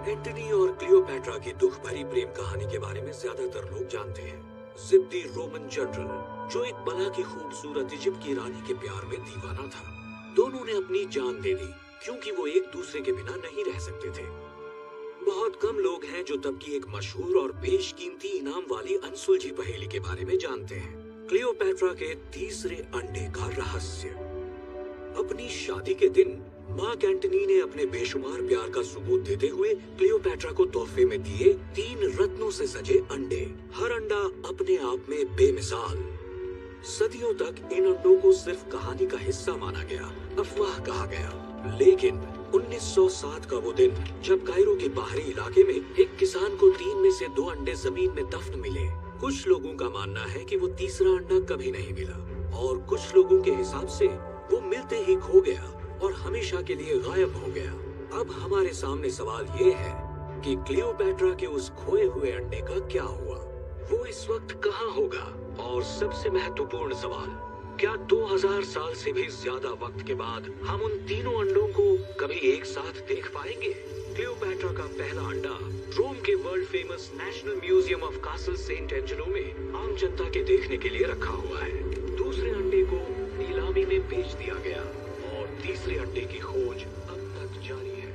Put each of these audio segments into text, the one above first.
Antony और Cleopatra की दुख भरी प्रेम कहानी के बारे में ज्यादातर लोग जानते हैं। जिद्दी रोमन जनरल जो एक बला की खूबसूरत इजिप्ट की रानी के प्यार में दीवाना था। दोनों ने अपनी जान दे दी क्योंकि वो एक दूसरे के बिना नहीं रह सकते थे। बहुत कम लोग हैं जो तब की एक मशहूर और बेशकीमती इनाम वाली अनसुलझी पहेली के बारे में जानते हैं, क्लियोपैट्रा के तीसरे अंडे का रहस्य। अपनी शादी के दिन मार्क एंटनी ने अपने बेशुमार प्यार का सबूत देते हुए क्लियोपैट्रा को तोहफे में दिए 3 रत्नों से सजे अंडे। हर अंडा अपने आप में बेमिसाल। सदियों तक इन अंडों को सिर्फ कहानी का हिस्सा माना गया, अफवाह कहा गया। लेकिन 1907 का वो दिन जब कायरो के बाहरी इलाके में एक किसान को 3 में से 2 अंडे जमीन में दफन मिले। कुछ लोगों का मानना है कि वो तीसरा अंडा कभी नहीं मिला और कुछ लोगों के हिसाब से वो मिलते ही खो गया और हमेशा के लिए गायब हो गया। अब हमारे सामने सवाल ये है कि क्लियोपैट्रा के उस खोए हुए अंडे का क्या हुआ? वो इस वक्त कहाँ होगा? और सबसे महत्वपूर्ण सवाल, क्या 2000 साल से भी ज्यादा वक्त के बाद हम उन तीनों अंडों को कभी एक साथ देख पाएंगे? क्लियोपैट्रा का पहला अंडा रोम के world famous national museum of castle Sant Angelo में आम जनता के देखने के लिए रखा हुआ है। दूसरे अंडे को नीलामी में बेच दिया गया और तीसरे अंडे की खोज अब तक जारी है।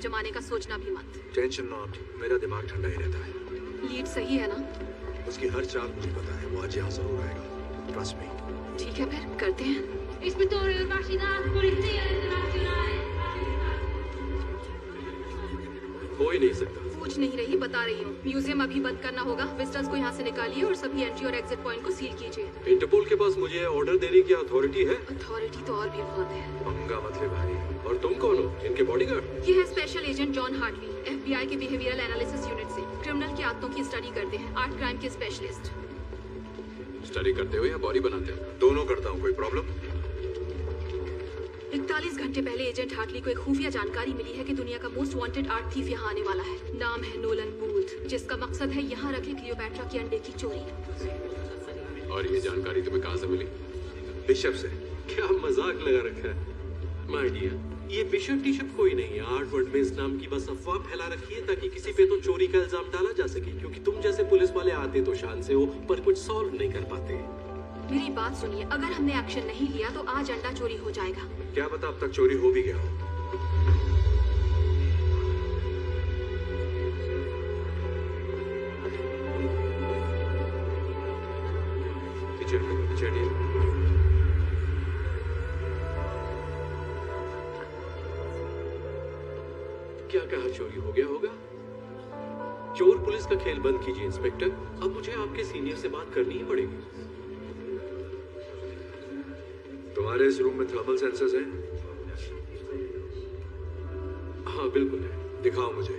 जमाने का सोचना भी मत। टेंशन नॉट, मेरा दिमाग ठंडा ही रहता है। लीड सही है ना? उसकी हर चाल मुझे पता है, वो आज यहाँ जरूर आएगा। Trust me. ठीक है फिर करते हैं। हो ही नहीं सकता। पूछ नहीं रही, बता रही हूँ। म्यूजियम अभी बंद करना होगा। विजिटर्स को यहाँ से निकालिए और सभी एंट्री और एग्जिट पॉइंट को सील कीजिए। इंटरपोल के पास मुझे ऑर्डर देने की अथॉरिटी है? अथॉरिटी तो और भी बहुत है। पंगा मत ले भाई। और तुम कौन हो? इनके बॉडीगार्ड? ये है special agent John Hartley, FBI के बिहेवियरल एनालिसिस यूनिट से। क्रिमिनल की आदतों की स्टडी करते हैं, आर्ट क्राइम के स्पेशलिस्ट। स्टडी करते हो या बॉडी बनाते हो? दोनों करता हूँ। कोई प्रॉब्लम? 41 घंटे पहले एजेंट हार्टली को एक खुफिया जानकारी मिली है कि दुनिया का मोस्ट वांटेड आर्ट थीफ यहाँ आने वाला है। नाम है नोलन बूथ, जिसका मकसद है यहाँ रखे क्लियोपैट्रा की अंडे की चोरी। और ये जानकारी तुम्हें कहाँ से मिली? बिशप से। क्या मजाक लगा रखा है माय डियर? ये बिशप टिशप कोई नहीं है। आर्ट वर्ल्ड में इस नाम की बस अफवाह फैला रखी है ताकि किसी पे तो चोरी का इल्जाम डाला जा सके, क्योंकि तुम जैसे पुलिस वाले आते तो शान से हो पर कुछ सॉल्व नहीं कर पाते। मेरी बात सुनिए, अगर हमने एक्शन नहीं लिया तो आज अंडा चोरी हो जाएगा। क्या पता अब तक चोरी हो भी गया हो। कहा चोरी हो गया होगा? चोर पुलिस का खेल बंद कीजिए इंस्पेक्टर। अब मुझे आपके सीनियर से बात करनी ही पड़ेगी। तुम्हारे इस रूम में थर्मल सेंसर्स हैं? हाँ बिल्कुल है। दिखाओ मुझे।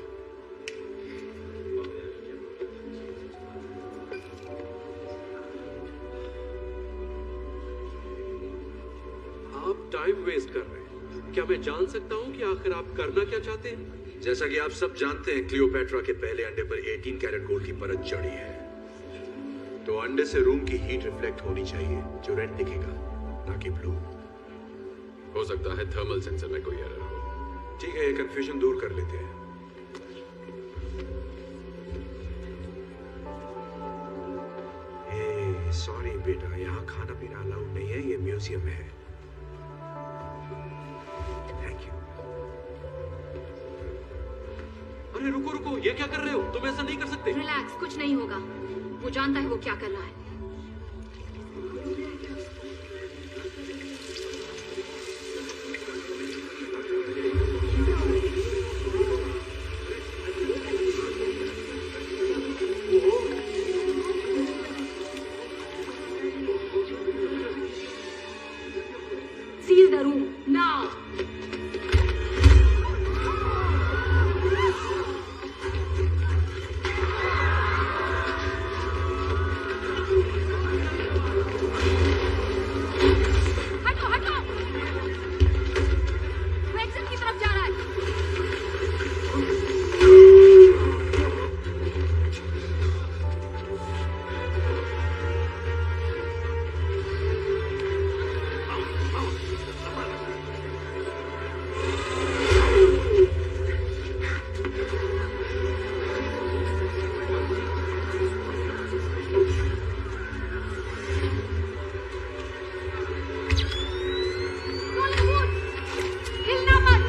आप टाइम वेस्ट कर रहे हैं। क्या मैं जान सकता हूँ कि आखिर आप करना क्या चाहते हैं? जैसा कि आप सब जानते हैं, क्लियोपेट्रा के पहले अंडे पर 18 कैरेट गोल्ड की परत चढ़ी है। तो अंडे से रूम की हीट रिफ्लेक्ट होनी चाहिए, जो रेड दिखेगा, ना कि ब्लू। हो सकता है थर्मल सेंसर में कोई एरर हो। ठीक है, ये कंफ्यूजन दूर कर लेते हैं। सॉरी बेटा, यहाँ खाना पीना अलाउड नहीं है, ये म्यूजियम है। Thank you. अरे रुको रुको, ये क्या कर रहे हो? तुम ऐसा नहीं कर सकते। रिलैक्स, कुछ नहीं होगा। वो जानता है वो क्या कर रहा है। Seal the room now. हटो हटो। वो एग्जिट की तरफ जा रहा है। हिलना मत।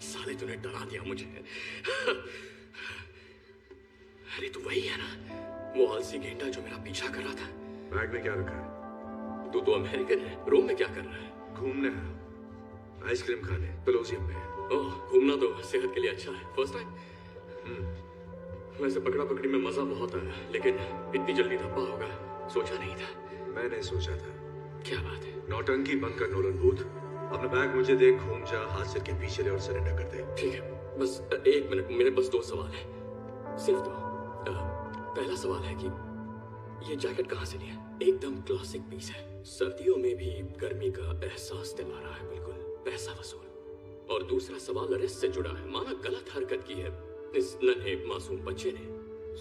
साले तूने डरा दिया मुझे। अरे तू वही है ना, वो आलसी गेंडा जो मेरा पीछा कर रहा था। बैग में क्या रखा है? तू तो अमेरिकन है, रोम में क्या कर रहा है? घूमने है, आइसक्रीम खाने, कोलोसियम में। ओह, घूमना तो सेहत के लिए अच्छा है। First time? वैसे पकड़ा पकड़ी में मजा बहुत आया, लेकिन इतनी जल्दी धब्बा होगा सोचा नहीं था। मैंने सोचा था। क्या बात है? नौटंकी बंद कर नोलन बूथ। अपना बैग मुझे दे, घूम जा, हाथ सिर के पीछे ले और सरेंडर कर दे। ठीक है। बस एक मिनट, मेरे बस 2 सवाल हैं, सिर्फ 2। पहला सवाल है कि ये जैकेट कहाँ से लिया? एकदम क्लासिक पीस है, सर्दियों में भी गर्मी का एहसास दिला रहा है, बिल्कुल पैसा वसूल। और दूसरा सवाल अरेस्ट से जुड़ा है। माना गलत हरकत की है इस नन्हे मासूम बच्चे ने,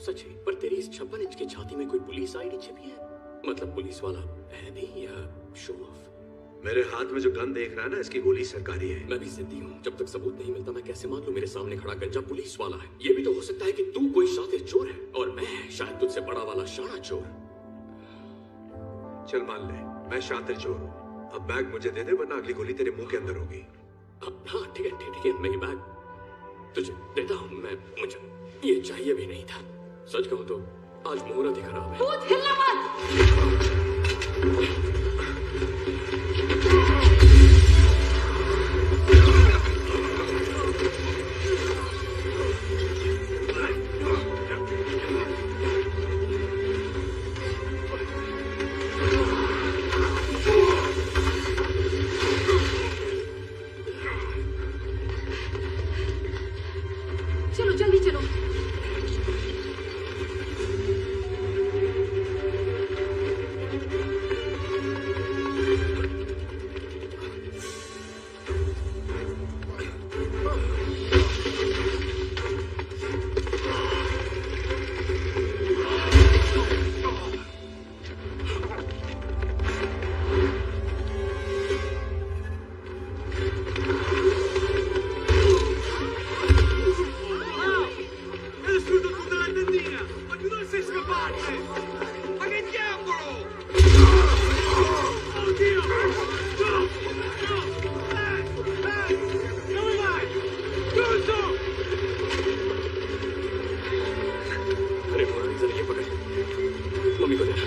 सच है, पर तेरी इस 56 इंच की छाती में कोई पुलिस आईडी छिपी है? मतलब पुलिस वाला है भी या शो ऑफ? मेरे हाथ में जो गन देख रहा है ना, इसकी गोली सरकारी है। मैं भी जिद्दी हूँ, जब तक सबूत नहीं मिलता मैं कैसे मान लूं मेरे सामने खड़ा गंजा पुलिस वाला है? ये भी तो हो सकता है कि तू कोई शातिर चोर है और मैं शायद तुझसे बड़ा वाला शाना चोर। चल मान ले मैं शातिर चोर हूँ। अब बैग मुझे दे दे, वरना अगली गोली तेरे मुंह के अंदर होगी। हाँ ठीक है ठीक है, मैं ये बैग तुझे देता हूँ। मुझे ये चाहिए भी नहीं था। सच कहूँ तो आज मुहूर्त ही खराब है। भूत हिलना मत। चलो जल्दी चलो। अरे जरा ये पकड़, मम्मी को देना।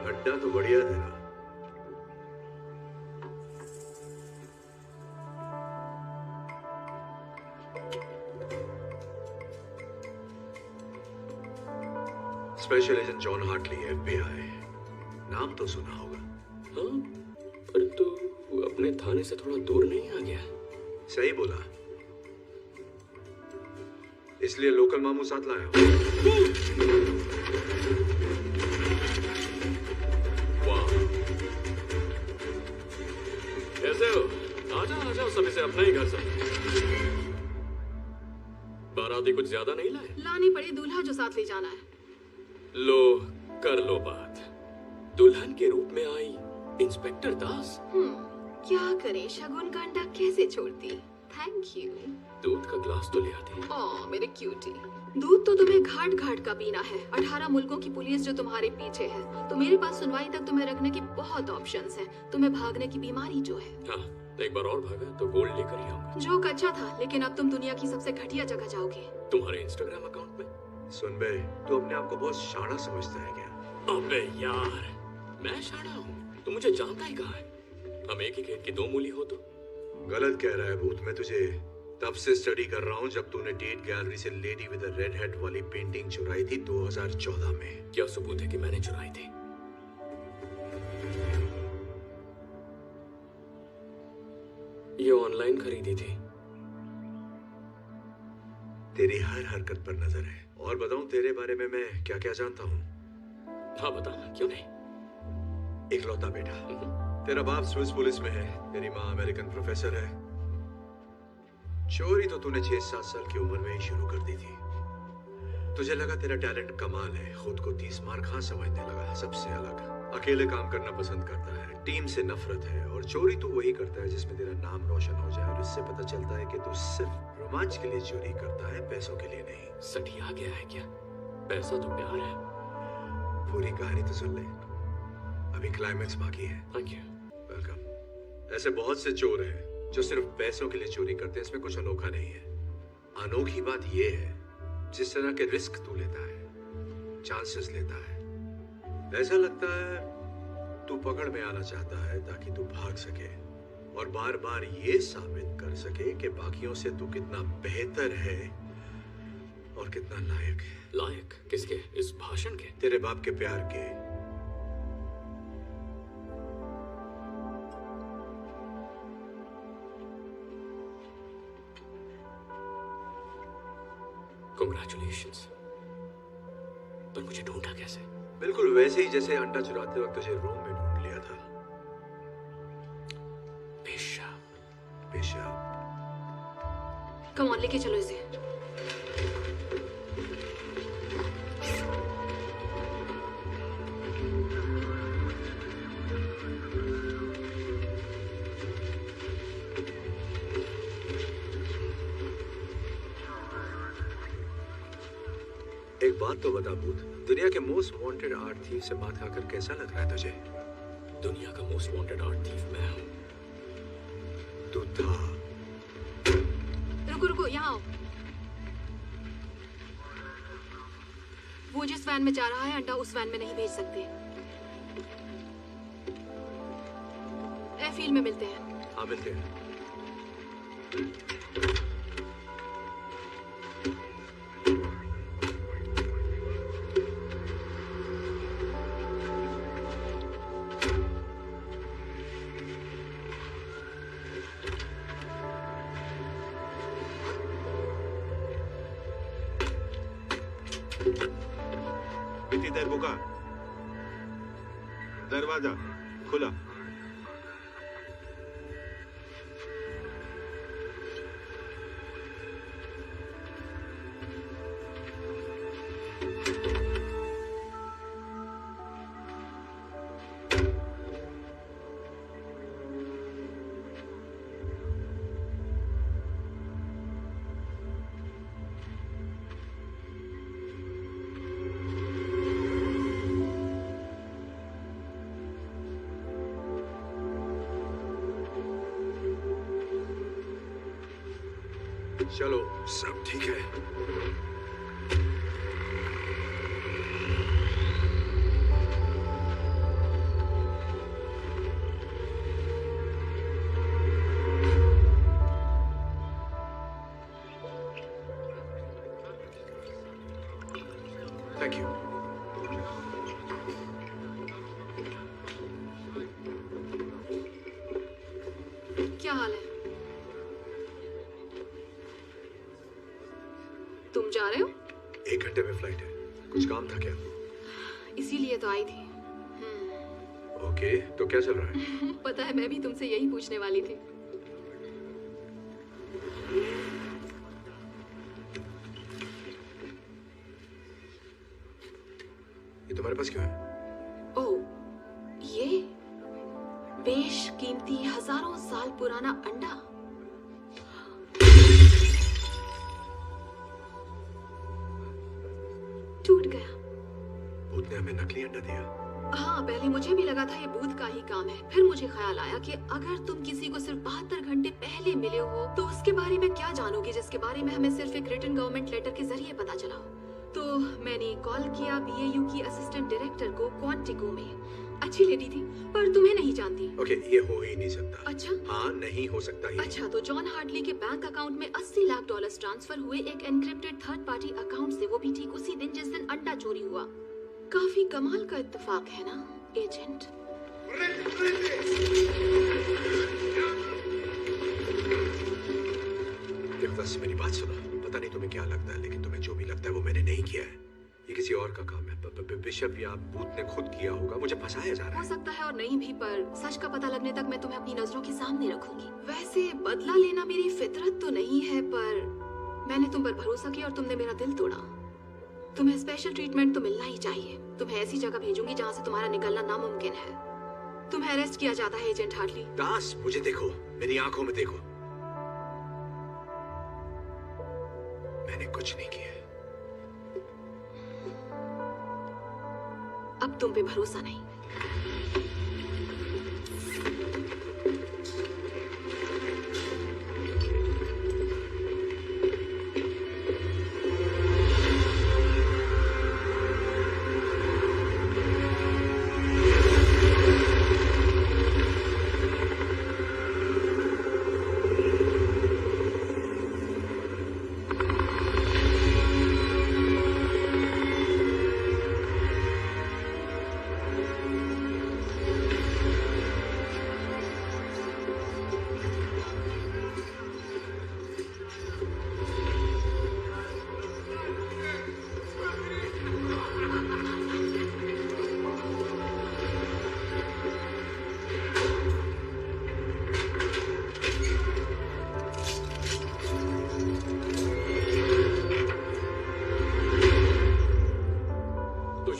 अड्डा तो बढ़िया तेरा। Special agent John Hartley, FBI। नाम तो सुना होगा। हाँ, पर तू अपने थाने से थोड़ा दूर नहीं आ गया? सही बोला, इसलिए लोकल मामू साथ लाया हूं। कैसे हो? आजा आजा, सब इसे अपना ही घर समझ। बाराती कुछ ज्यादा नहीं लाए? लानी पड़ी दूल्हा जो साथ ले जाना है। लो कर लो बात। दुल्हन के रूप में आई इंस्पेक्टर दास। क्या करें, शगुन का अंडा कैसे छोड़ती। Thank you. दूध का ग्लास तो ले आती। ओह मेरे क्यूटी। दूध तो तुम्हें घाट घाट का पीना है। 18 मुल्कों की पुलिस जो तुम्हारे पीछे है, तो मेरे पास सुनवाई तक तुम्हें रखने की बहुत ऑप्शंस हैं। तुम्हें भागने की बीमारी जो है। हाँ, एक बार और भागा तो गोल्ड लेकर ही आऊंगा। जोक अच्छा था, लेकिन अब तुम दुनिया की सबसे घटिया जगह जाओगे। तुम्हारे इंस्टाग्राम अकाउंट में? सुन बे, तू अपने आप को बहुत शाना समझता है क्या? अबे यार, मैं शाना हूँ? तू मुझे जानता ही कहाँ है? हम एक ही खेत की दो मूली हो तो। गलत कह रहा है भूत। मैं तुझे तब से स्टडी कर रहा हूँ जब तूने टेट गैलरी से lady with the red head वाली पेंटिंग चुराई थी 2014 में। क्या सबूत है कि मैंने चुराई थी? ये ऑनलाइन खरीदी थी। तेरी हर हरकत पर नजर है। और बताऊं तेरे बारे में मैं क्या क्या जानता हूँ? हाँ बताना, क्यों नहीं। इकलौता बेटा। तेरा बाप स्विस पुलिस में है, तेरी माँ अमेरिकन प्रोफेसर है। चोरी तो तूने 6-7 साल की उम्र में ही शुरू कर दी थी। तुझे लगा तेरा टैलेंट कमाल है, खुद को 30 मार खां समझने लगा, सबसे अलग। अकेले काम करना पसंद करता है, टीम से नफरत है, और चोरी तू वही करता है जिसमें तेरा नाम रोशन हो जाए। और इससे पता चलता है कि तू सिर्फ रोमांच के लिए चोरी करता है, पैसों के लिए नहीं। सठिया गया है क्या? पैसा तो प्यार है। पूरी कहानी तो सुन ले, अभी क्लाइमैक्स बाकी है। Thank you. वेलकम। ऐसे बहुत से चोर हैं जो सिर्फ पैसों के लिए चोरी करते हैं, इसमें कुछ अनोखा नहीं है। अनोखी बात यह है जिस तरह के रिस्क तू लेता है, चांसेस लेता है। ऐसा लगता है तू पकड़ में आना चाहता है ताकि तू भाग सके और बार बार ये साबित कर सके कि बाकियों से तू कितना बेहतर है और कितना लायक है। लायक किसके? इस भाषण के? तेरे बाप के प्यार के। Congratulations। पर मुझे ढूंढा कैसे? बिल्कुल वैसे ही जैसे अंडा चुराते वक्त तुझे रोम में ढूंढ लिया था। पेशाब। पेशाब। कम ऑन, लेके चलो इसे। एक बात तो बता भूत, दुनिया के मोस्ट वांटेड आर्ट थीफ से बात खाकर कैसा लग रहा है तुझे? दुनिया का मोस्ट वांटेड आर्ट थीफ मैं हूँ। तू था। रुको रुको, यहाँ आओ। वो जिस वैन में जा रहा है, अंडा उस वैन में नहीं भेज सकते। एयरफील्ड में मिलते हैं। हाँ मिलते हैं। दरवाजा खुला। चलो, सब ठीक है। Thank you. क्या हाल है? तुम जा रहे हो? 1 घंटे में फ्लाइट है। कुछ काम था क्या? इसीलिए तो आई थी। ओके, तो क्या चल रहा है? पता है, मैं भी तुमसे यही पूछने वाली थी। ये तुम्हारे पास क्यों है? ओह, ये बेशकीमती हजारों साल पुराना अंडा। टूट गया। भूत ने हमें नकली अंडा दिया। हाँ, पहले मुझे भी लगा था ये भूत का ही काम है। फिर मुझे ख्याल आया कि अगर तुम किसी को सिर्फ 72 घंटे पहले मिले हो तो उसके बारे में क्या जानोगे जिसके बारे में हमें सिर्फ एक रिटन गवर्नमेंट लेटर के जरिए पता चला हो। तो मैंने कॉल किया BAU की असिस्टेंट डायरेक्टर को क्वांटिको में। अच्छी लेडी थी पर तुम्हें नहीं जानती। ओके, ये हो ही नहीं सकता। अच्छा, हाँ, नहीं हो सकता ये। अच्छा, तो जॉन हार्टली के बैंक अकाउंट में $80 लाख ट्रांसफर हुए एक एनक्रिप्टेड थर्ड पार्टी अकाउंट से, वो भी ठीक उसी दिन जिस दिन अंडा चोरी हुआ। काफी कमाल का इत्तेफाक है ना एजेंट? बस मेरी बात सुनो। पता नहीं तुम्हें क्या लगता है, लेकिन तुम्हें जो भी लगता है वो मैंने नहीं किया है। ये किसी और का काम है। बिशप या भूत ने खुद किया होगा। मुझे फंसाया जा रहा हो है। सकता है और नहीं भी, पर सच का पता लगने तक मैं तुम्हें अपनी नजरों के सामने रखूंगी। वैसे बदला लेना मेरी फितरत तो नहीं है, पर मैंने तुम पर भरोसा किया और तुमने मेरा दिल तोड़ा। तुम्हें स्पेशल ट्रीटमेंट तो मिलना ही चाहिए। तुम्हें ऐसी जगह भेजूंगी जहाँ से तुम्हारा निकलना नामुमकिन है। तुम्हें अरेस्ट किया जाता है एजेंट हार्टली। दास, मुझे देखो, मेरी आंखों में देखो। मैंने कुछ नहीं किया। अब तुम पे भरोसा नहीं।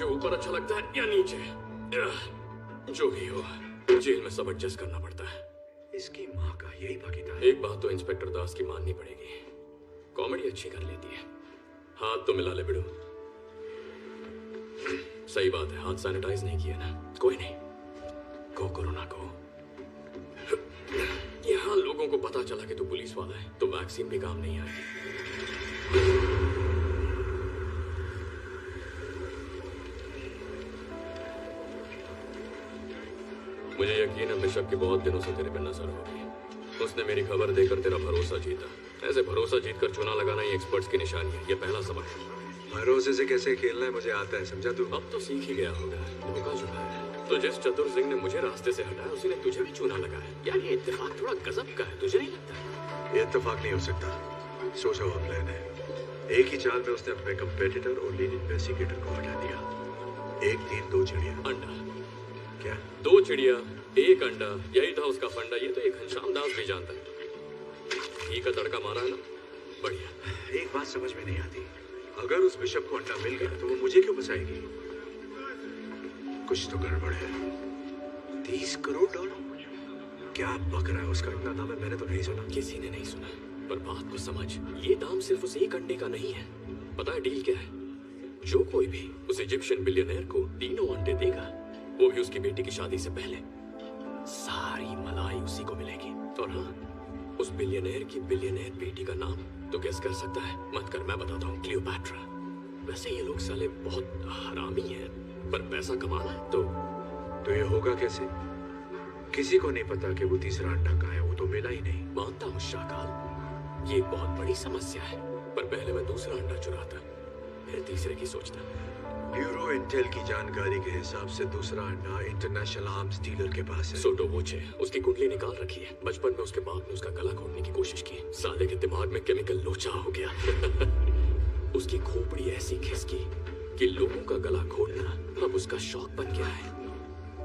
ऊपर अच्छा लगता है या नीचे? जो भी हो, जेल में सब एडजस्ट करना पड़ता है। इसकी माँ का यही बाकी था। एक बात तो इंस्पेक्टर दास की माननी पड़ेगी, कॉमेडी अच्छी कर लेती है। हाथ तो मिला ले बिड़ू। सही बात है, हाथ सैनिटाइज नहीं किया ना। कोई नहीं, को कोरोना को। यहाँ लोगों को पता चला कि तू पुलिस वाला है तो वैक्सीन भी काम नहीं आएगी। मुझे यकीन है बिशप की बहुत दिनों से तेरे पे नजर होगी। उसने मेरी खबर देकर तेरा भरोसा जीता। ऐसे भरोसा जीतकर चुना लगाना ही एक्सपर्ट्स की निशानी है। ये पहला सबक है। भरोसे से कैसे खेलना है मुझे आता है, समझा तू? अब तो सीख ही गया होगा। धोखा चुका है तो जिस चतुर सिंह ने मुझे रास्ते से हटाया उसी ने तुझे भी चुना लगाया। यार ये इत्तेफाक थोड़ा गजब का है, तुझे नहीं लगता? ये इत्तेफाक नहीं हो सकता। सोचा हुआ प्लान है। एक ही चाल में उसने अपने कंपेटिटर और लीड इन्वेस्टिगेटर को हटा दिया। एक तीर दो चिड़िया। अंडा क्या? दो चिड़िया एक अंडा, यही था उसका फंडा। ये तो एक घनश्याम दास भी जानता है। घी का तड़का मारा है ना, बढ़िया। एक बात समझ में नहीं आती, अगर उस बिशप को अंडा मिल गया तो वो मुझे क्यों बचाएगी? कुछ तो गड़बड़ है। 30 करोड़ डॉलर? क्या बक रहा है? उसका इतना दाम है, मैंने तो नहीं सुना। किसी ने नहीं सुना, पर बात को समझ। ये दाम सिर्फ उस एक अंडे का नहीं है। पता है डील क्या है? जो कोई भी उस इजिप्शियन बिलियनर को 3 अंडे देगा, वो भी उसकी बेटी की शादी से पहले, सारी मलाई उसी को मिलेगी। और हाँ, उस बिलियनर की बिलियनर बेटी का नाम तो गेस कर सकता है? मत कर, मैं बताता हूँ। क्लियोपैट्रा। वैसे ये लोग साले बहुत हरामी हैं, पर पैसा कमाना है तो ये होगा कैसे? किसी को नहीं पता कि वो तीसरा अंडा कहाँ है। वो तो मिला ही नहीं। मानता हूँ शाकाल, ये एक बहुत बड़ी समस्या है, पर पहले मैं दूसरा अंडा चुराता, फिर तीसरे की सोचता। ब्यूरो इंटेल की जानकारी के हिसाब से दूसरा अंडा इंटरनेशनल आर्म्स डीलर के पास है। सोटो वोचे, उसकी कुंडली निकाल रखी है। बचपन में उसके बाप ने उसका गला घोटने की कोशिश की। साले के दिमाग में केमिकल लोचा हो गया। उसकी खोपड़ी ऐसी खिसकी कि लोगों का गला घोटना अब उसका शौक बन गया है।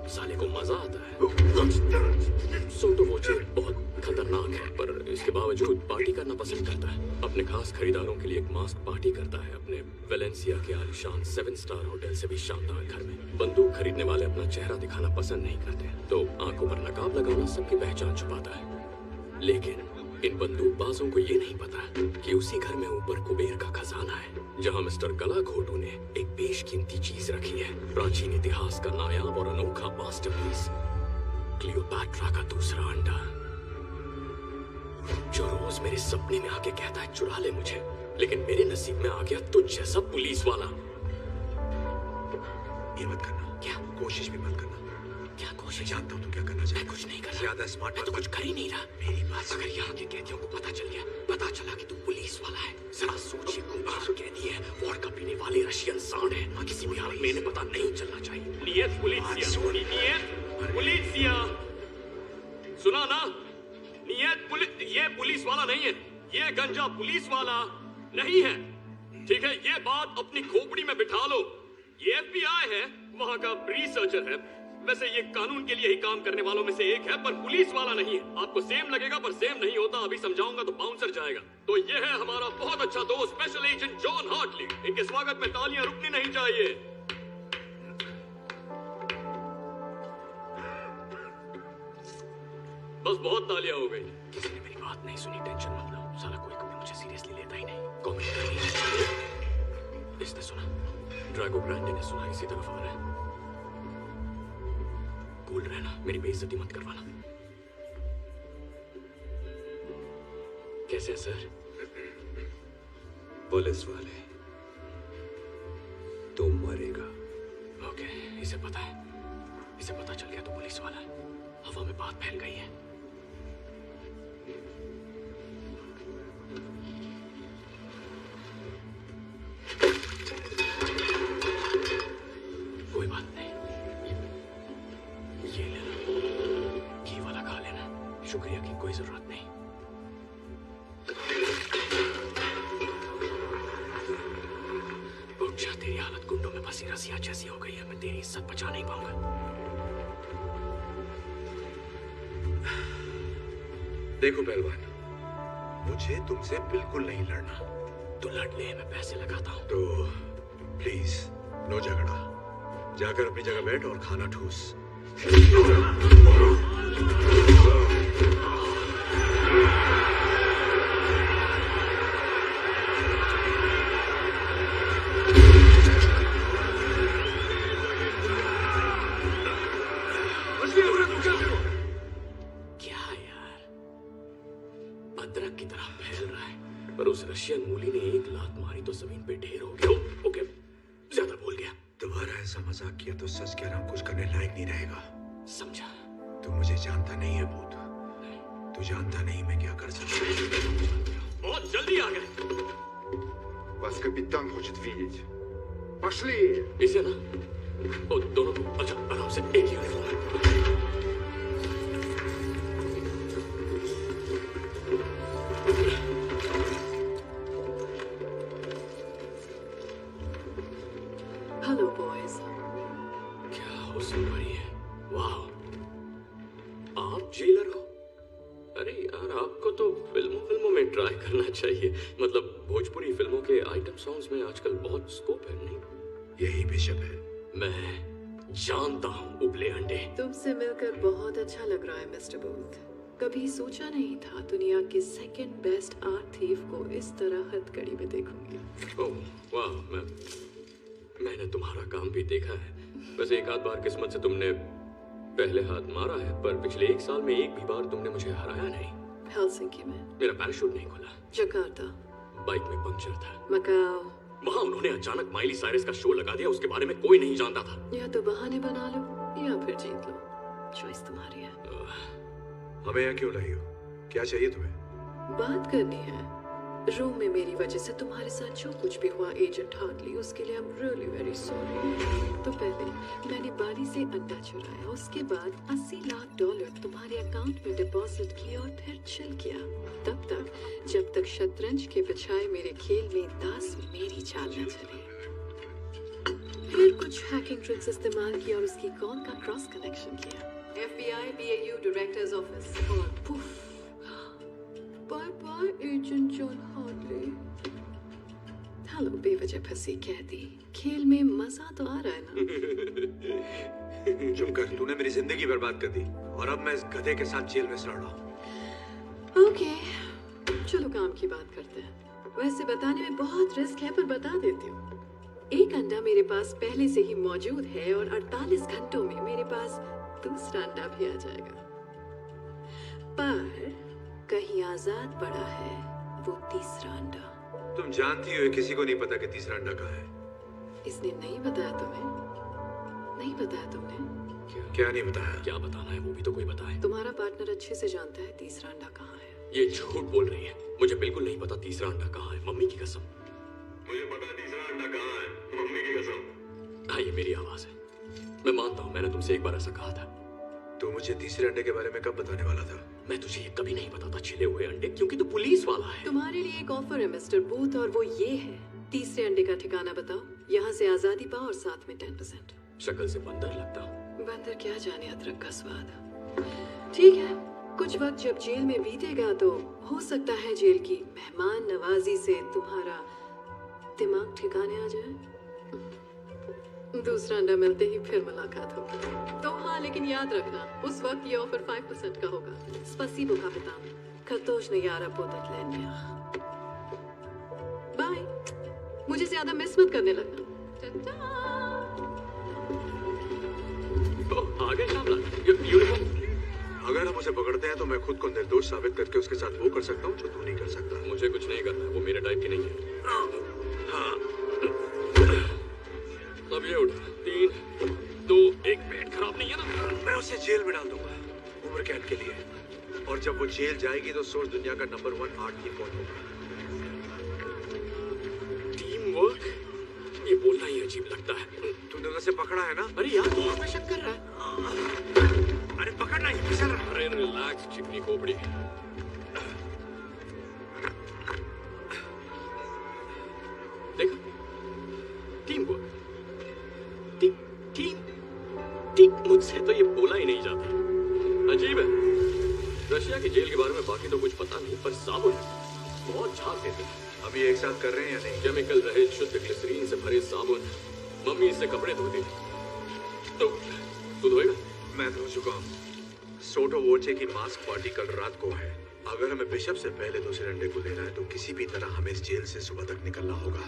साले को मजा आता है। सोटो वोचे बहुत खतरनाक है, पर इसके बावजूद पार्टी करना पसंद करता है। अपने खास खरीदारों के लिए एक मास्क पार्टी करता है अपने वेलेंसिया के आलीशान 7 स्टार होटल से भी शानदार घर में। बंदूक खरीदने वाले अपना चेहरा दिखाना पसंद नहीं करते, तो आंखों पर नकाब लगाना सबकी पहचान छुपाता है। लेकिन इन बंदूकबाजों को ये नहीं पता कि उसी घर में ऊपर कुबेर का खजाना है। जहां मिस्टर गलाघोटू ने एक बेशकीमती चीज रखी है, प्राचीन इतिहास का नायाब और अनोखा मास्टरपीस, क्लियोपैट्रा का दूसरा अंडा, जो रोज मेरे सपने में आके कहता है चुरा ले मुझे, लेकिन मेरे नसीब में आ गया तुझ जैसा पुलिस वाला। ये मत करना। क्या? कोशिश भी मत करना। क्या कोशिश? जानता हूँ तुम क्या करना चाहते। मैं कुछ नहीं कर रहा। ज्यादा स्मार्ट मैं तो कुछ कर ही नहीं रहा। मेरी बात अगर यहाँ के कैदियों को पता चल गया, पता चला कि तू पुलिस वाला है, जरा सोचिए, खूंखार कैदी है, वोडका पीने वाले रशियन सांड है, किसी भी हाल में इन्हें पता नहीं चलना चाहिए। नियत पुलिसिया, नियत पुलिसिया, सुना ना? नियत ये पुलिस वाला नहीं है, ये गंजा पुलिस वाला नहीं है, ठीक है? ये बात अपनी खोपड़ी में बिठा लो। ये FBI है, वहाँ का रिसर्चर है, वैसे ये कानून के लिए ही काम करने वालों में से एक है, पर पुलिस वाला नहीं है। आपको सेम लगेगा पर सेम नहीं होता, अभी समझाऊंगा तो बाउंसर जाएगा। तो ये है हमारा बहुत अच्छा दोस्त स्पेशल एजेंट जॉन हार्टली। इनके स्वागत में तालियां रुकनी नहीं चाहिए। बस बहुत तालियां हो गई। किसी ने मेरी बात नहीं सुनी, टेंशन मत लो, साला कोई कभी मुझे सीरियसली लेता ही नहीं। कॉमेंट कर रही है। इसने सुना, ड्रैगो ग्रांडे ने सुना, इसी तरफ आ रहा है। कूल रहना, मेरी बेइज्जती मत करवाना। कैसे है सर? पुलिस वाले, तुम मरेगा। ओके, इसे पता है, इसे पता चल गया तो पुलिस वाला है। हवा में बात फैल गई है। कोई बात नहीं, ये ले लो, घी वाला खा लेना, शुक्रिया की कोई जरूरत नहीं। उठ जा, तेरी हालत गुंडों में फंसी रसिया जैसी हो गई है, मैं तेरी इज्जत बचा नहीं पाऊंगा। देखो पहलवान, मुझे तुमसे बिल्कुल नहीं लड़ना। तो लड़ ले, मैं पैसे लगाता हूँ। तो प्लीज नो झगड़ा, जाकर अपनी जगह बैठ और खाना ठूस। क्या यार, अदरक की तरह फैल रहा है, पर उस रशियन मूली ने एक लात मारी तो जमीन पे ढेर हो गया। ओके, ज्यादा बोल गया। दोबारा ऐसा मजाक किया तो सच कह रहा हूं, कुछ करने लायक नहीं रहेगा। समझा? तू मुझे जानता नहीं है भूत, तू जानता नहीं मैं क्या कर सकता हूँ। बहुत जल्दी आ गए। Вас капитан хочет видеть. Пошли! इसे ना, ओ, दोनों को अच्छा आराम से, एक यूनिफॉर्म। Hello boys. क्या हो सुनवाई है? वाह, आप जेलर हो? अरे यार, आपको तो फिल्मों में ट्राई करना चाहिए। मतलब भोजपुरी फिल्मों के आइटम सॉन्ग्स में आजकल बहुत स्कोप है, नहीं? यही बिशप है। मैं जानता हूँ उबले अंडे। तुमसे मिलकर बहुत अच्छा लग रहा है मिस्टर बूथ। कभी सोचा नहीं था दुनिया के सेकंड बेस्ट आर्ट थीफ को इस तरह हथकड़ी में देखूंगी। ओह वाह, मैंने तुम्हारा काम भी देखा है। वैसे एक आध बार किस्मत से तुमने पहले हाथ मारा है, पर पिछले 1 साल में एक भी बार तुमने मुझे हराया नहीं। हेलसिंकी में, मेरा पैराशूट नहीं खुला, जकार्ता, बाइक में पंक्चर था, मकाओ। वहाँ उन्होंने अचानक माइली साइरस का शो लगा दिया, उसके बारे में कोई नहीं जानता था। या तो बहाने बना लो या फिर जीत लो, चॉइस तुम्हारी है। हमें यहाँ क्यों लाई हो? क्या चाहिए तुम्हें? बात करनी है। रूम में मेरी वजह से तुम्हारे साथ जो कुछ भी हुआ एजेंट हार्टली, उसके लिए I am really very sorry. तो पहले मैंने बारी से अंडा चुराया, उसके बाद $80 लाख तुम्हारे अकाउंट में डिपॉजिट किया और फिर चिल किया, तब तक जब तक शतरंज के बजाय मेरे खेल में दास मेरी चाल न चले। फिर कुछ हैकिंग ट्रिक्स इस्तेमाल किया और उसकी कॉल का क्रॉस कनेक्शन किया। FBI BAU डायरेक्टर्स ऑफिस और पुफ, bye bye agent John Hartley. Hello बेवजह फंसी कहती, खेल में मजा तो आ रहा है ना? चुप कर, तूने मेरी जिंदगी बर्बाद कर दी और अब मैं इस गधे के साथ जेल में सड़ रहा हूँ। ओके, चलो काम की बात करते हैं। वैसे बताने में बहुत रिस्क है, पर बता देती हूँ। एक अंडा मेरे पास पहले से ही मौजूद है और 48 घंटों में मेरे पास दूसरा अंडा भी आ जाएगा। पर कहीं आजाद पड़ा है वो तीसरा अंडा। तुम जानती हो किसी को नहीं पता कि तीसरा अंडा कहाँ है। इसने नहीं बताया तुम्हें? नहीं बताया तुमने? क्या नहीं बताया? क्या बताना है वो भी तो कोई बताए। तुम्हारा पार्टनर अच्छे से जानता है तीसरा अंडा कहाँ है। ये झूठ बोल रही है, मुझे बिल्कुल नहीं पता तीसरा अंडा कहाँ है, मम्मी की कसम। मुझे पता तीसरा अंडा कहाँ है, मम्मी की कसम। हाँ, ये मेरी आवाज है। मैं मानता हूँ मैंने तुमसे एक बार ऐसा कहा था। तू मुझे तीसरे अंडे के बारे में कब बताने वाला था? मैं तुझे ये कभी नहीं बताता छिले हुए अंडे, क्योंकि तू पुलिस वाला है। तुम्हारे लिए एक ऑफर है मिस्टर बूथ, और वो ये है, तीसरे अंडे का ठिकाना बताओ, यहाँ से आजादी पाओ और साथ में 10%। शक्ल से बंदर लगता हूँ। बंदर क्या जाने अदरक का स्वाद। ठीक है, कुछ वक्त जब जेल में बीतेगा तो हो सकता है जेल की मेहमान नवाजी से तुम्हारा दिमाग ठिकाने आ जाए। दूसरा अंडा मिलते ही फिर मुलाकात होगी। तो हाँ, लेकिन याद रखना उस वक्त ये ऑफर 5% का होगा। स्पसीबो कापितान, खतोशने पोतत लेन्या। बाय। मुझे ज्यादा मिस मत करने लगना। आ गए शामला, यूनिफॉर्म। अगर हम उसे पकड़ते हैं तो मैं खुद को निर्दोष साबित करके उसके साथ वो कर सकता हूँ जो तू नहीं कर सकता। मुझे कुछ नहीं करना है, वो मेरे टाइप की नहीं है। हाँ। अब ये उठ, 3, 2, 1, पेट खराब नहीं है ना? मैं उसे जेल में डाल दूंगा, उम्र कैद के लिए। और जब वो जेल जाएगी तो सोच दुनिया का नंबर 1 आर्ट की कौन होगा। टीम वर्क, ये बोलना ही अजीब लगता है। तूने उसे पकड़ा है ना? अरे यार, तू मुझ पे शक कर रहा है। अरे पकड़ना ही फिसल रहा। अरे रिलैक्स चिकनी खोपड़ी। देखा, टीम वर्क, टीम मुझसे तो ये बोला ही नहीं जाता। अजीब है। रशिया की जेल के बारे में बाकी तो कुछ पता नहीं, पर साबुन बहुत झाग देते हैं। अब ये एक साथ कर रहे हैं या नहीं? केमिकल रहित शुद्ध ग्लिसरीन से भरे साबुन। मम्मी इससे कपड़े धोती थी। तो तू धोएगा? मैं धो चुका हूँ। सोटो वोचे की मास्क पार्टी कल रात को है। अगर हमें बिशप से पहले दूसरे अंडे को लेना है तो किसी भी तरह हमें इस जेल से सुबह तक निकलना होगा।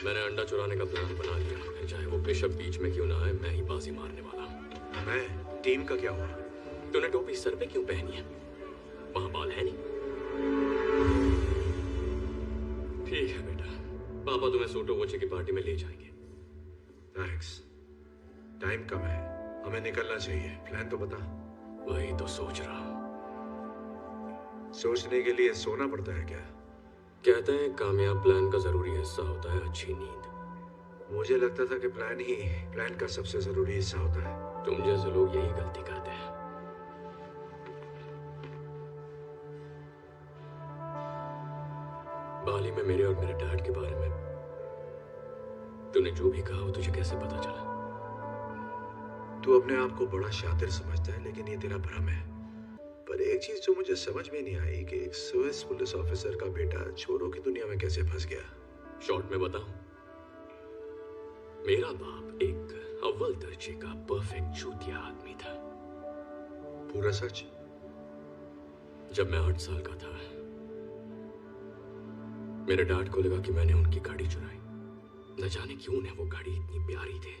मैंने अंडा चुराने का प्लान बना लिया, फिर चाहे वो बिशप बीच में क्यों ना आए, मैं ही बाजी मारने वाला हूँ। मैं? टीम का क्या हुआ? तूने टोपी सर पे क्यों पहनी है? वहां बाल है नहीं? ठीक है बेटा, पापा तुम्हें सोटो वोचे की पार्टी में ले जाएंगे। थैंक्स। टाइम कम है, हमें निकलना चाहिए। प्लान तो बता। वही तो सोच रहा हूँ। सोचने के लिए सोना पड़ता है क्या? कहते हैं कामयाब प्लान का जरूरी हिस्सा होता है अच्छी नींद। मुझे लगता था कि प्लान का सबसे जरूरी हिस्सा होता है। तुम जैसे लोग यही गलती करते हैं। बाली में मेरे और मेरे डैड के बारे में तूने जो भी कहा वो तुझे कैसे पता चला? तू अपने आप को बड़ा शातिर समझता है, लेकिन ये तेरा भ्रम है। पर एक चीज जो मुझे समझ में नहीं आई कि एक स्विस पुलिस ऑफिसर का बेटा छोरों की दुनिया में कैसे फंस गया। शॉर्ट में बताऊं, मेरा बाप एक अव्वल दर्जे का परफेक्ट चूतिया आदमी था। पूरा सच? जब मैं 8 साल का था, मेरे डैड को लगा कि मैंने उनकी गाड़ी चुराई। न जाने क्यों उन्हें वो गाड़ी इतनी प्यारी थी।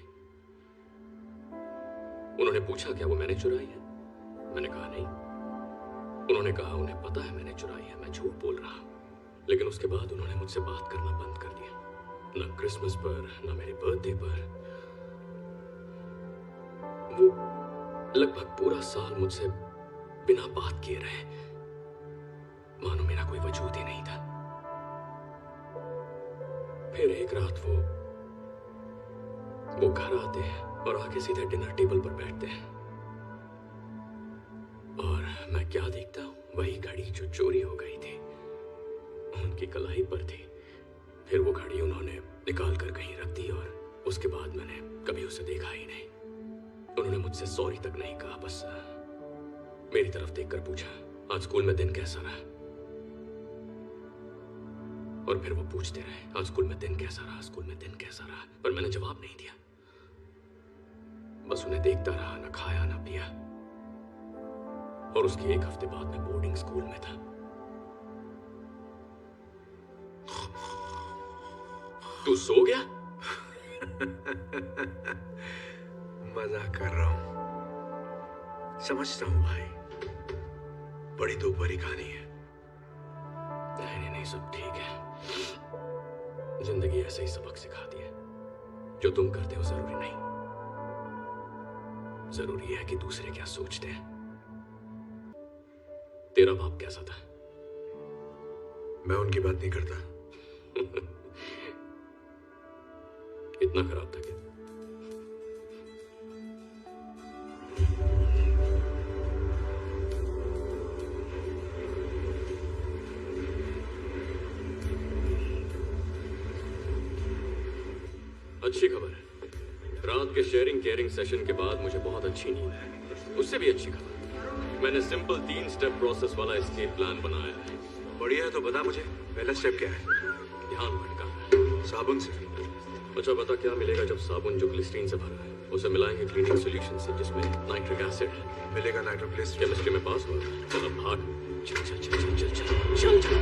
उन्होंने पूछा क्या वो मैंने चुराई है? मैंने कहा नहीं। उन्होंने कहा उन्हें पता है मैंने चुराई है, मैं झूठ बोल रहा। लेकिन उसके बाद उन्होंने मुझसे बात करना बंद कर दिया। न क्रिसमस पर, न मेरे बर्थडे पर। वो लगभग पूरा साल मुझसे बिना बात किए रहे, मानो मेरा कोई वजूद ही नहीं था। फिर एक रात वो घर आते हैं और आके सीधे डिनर टेबल पर बैठते हैं, और मैं क्या देखता हूँ, वही घड़ी जो चोरी हो गई थी उनकी कलाई पर थी। फिर वो घड़ी उन्होंने निकाल कर कहीं रख दी, और उसके बाद मैंने कभी उसे देखा ही नहीं। उन्होंने मुझसे सॉरी तक नहीं कहा, बस मेरी तरफ देखकर पूछा आज स्कूल में दिन कैसा रहा। और फिर वो पूछते रहे आज स्कूल में दिन कैसा रहा, स्कूल में दिन कैसा रहा, पर मैंने जवाब नहीं दिया। बस उन्हें देखता रहा, ना खाया ना पिया। और उसके 1 हफ्ते बाद मैं बोर्डिंग स्कूल में था। तू सो गया? मजाक कर रहा हूं। समझता हूं भाई, बड़ी दुख भरी कहानी है। नहीं नहीं, सब ठीक है। जिंदगी ऐसे ही सबक सिखाती है। जो तुम करते हो जरूरी नहीं, जरूरी है कि दूसरे क्या सोचते हैं। तेरा बाप कैसा था? मैं उनकी बात नहीं करता। इतना खराब था क्या? अच्छी खबर है, रात के शेयरिंग केयरिंग सेशन के बाद मुझे बहुत अच्छी नींद है। उससे भी अच्छी खबर, मैंने सिंपल 3 स्टेप प्रोसेस वाला एस्केप प्लान बनाया है। बढ़िया है, तो बता मुझे पहला स्टेप क्या है? ध्यान भटका है। साबुन से? अच्छा बता, क्या मिलेगा जब साबुन जो ग्लिसरीन से भरा है उसे मिलाएंगे क्लीनिंग सॉल्यूशन से जिसमें नाइट्रिक एसिड है? मिलेगा नाइट्रोग्लिसरीन। केमिस्ट्री में पास हुआ? चल अब भाग। चल चल चल चल चल चल चल चल।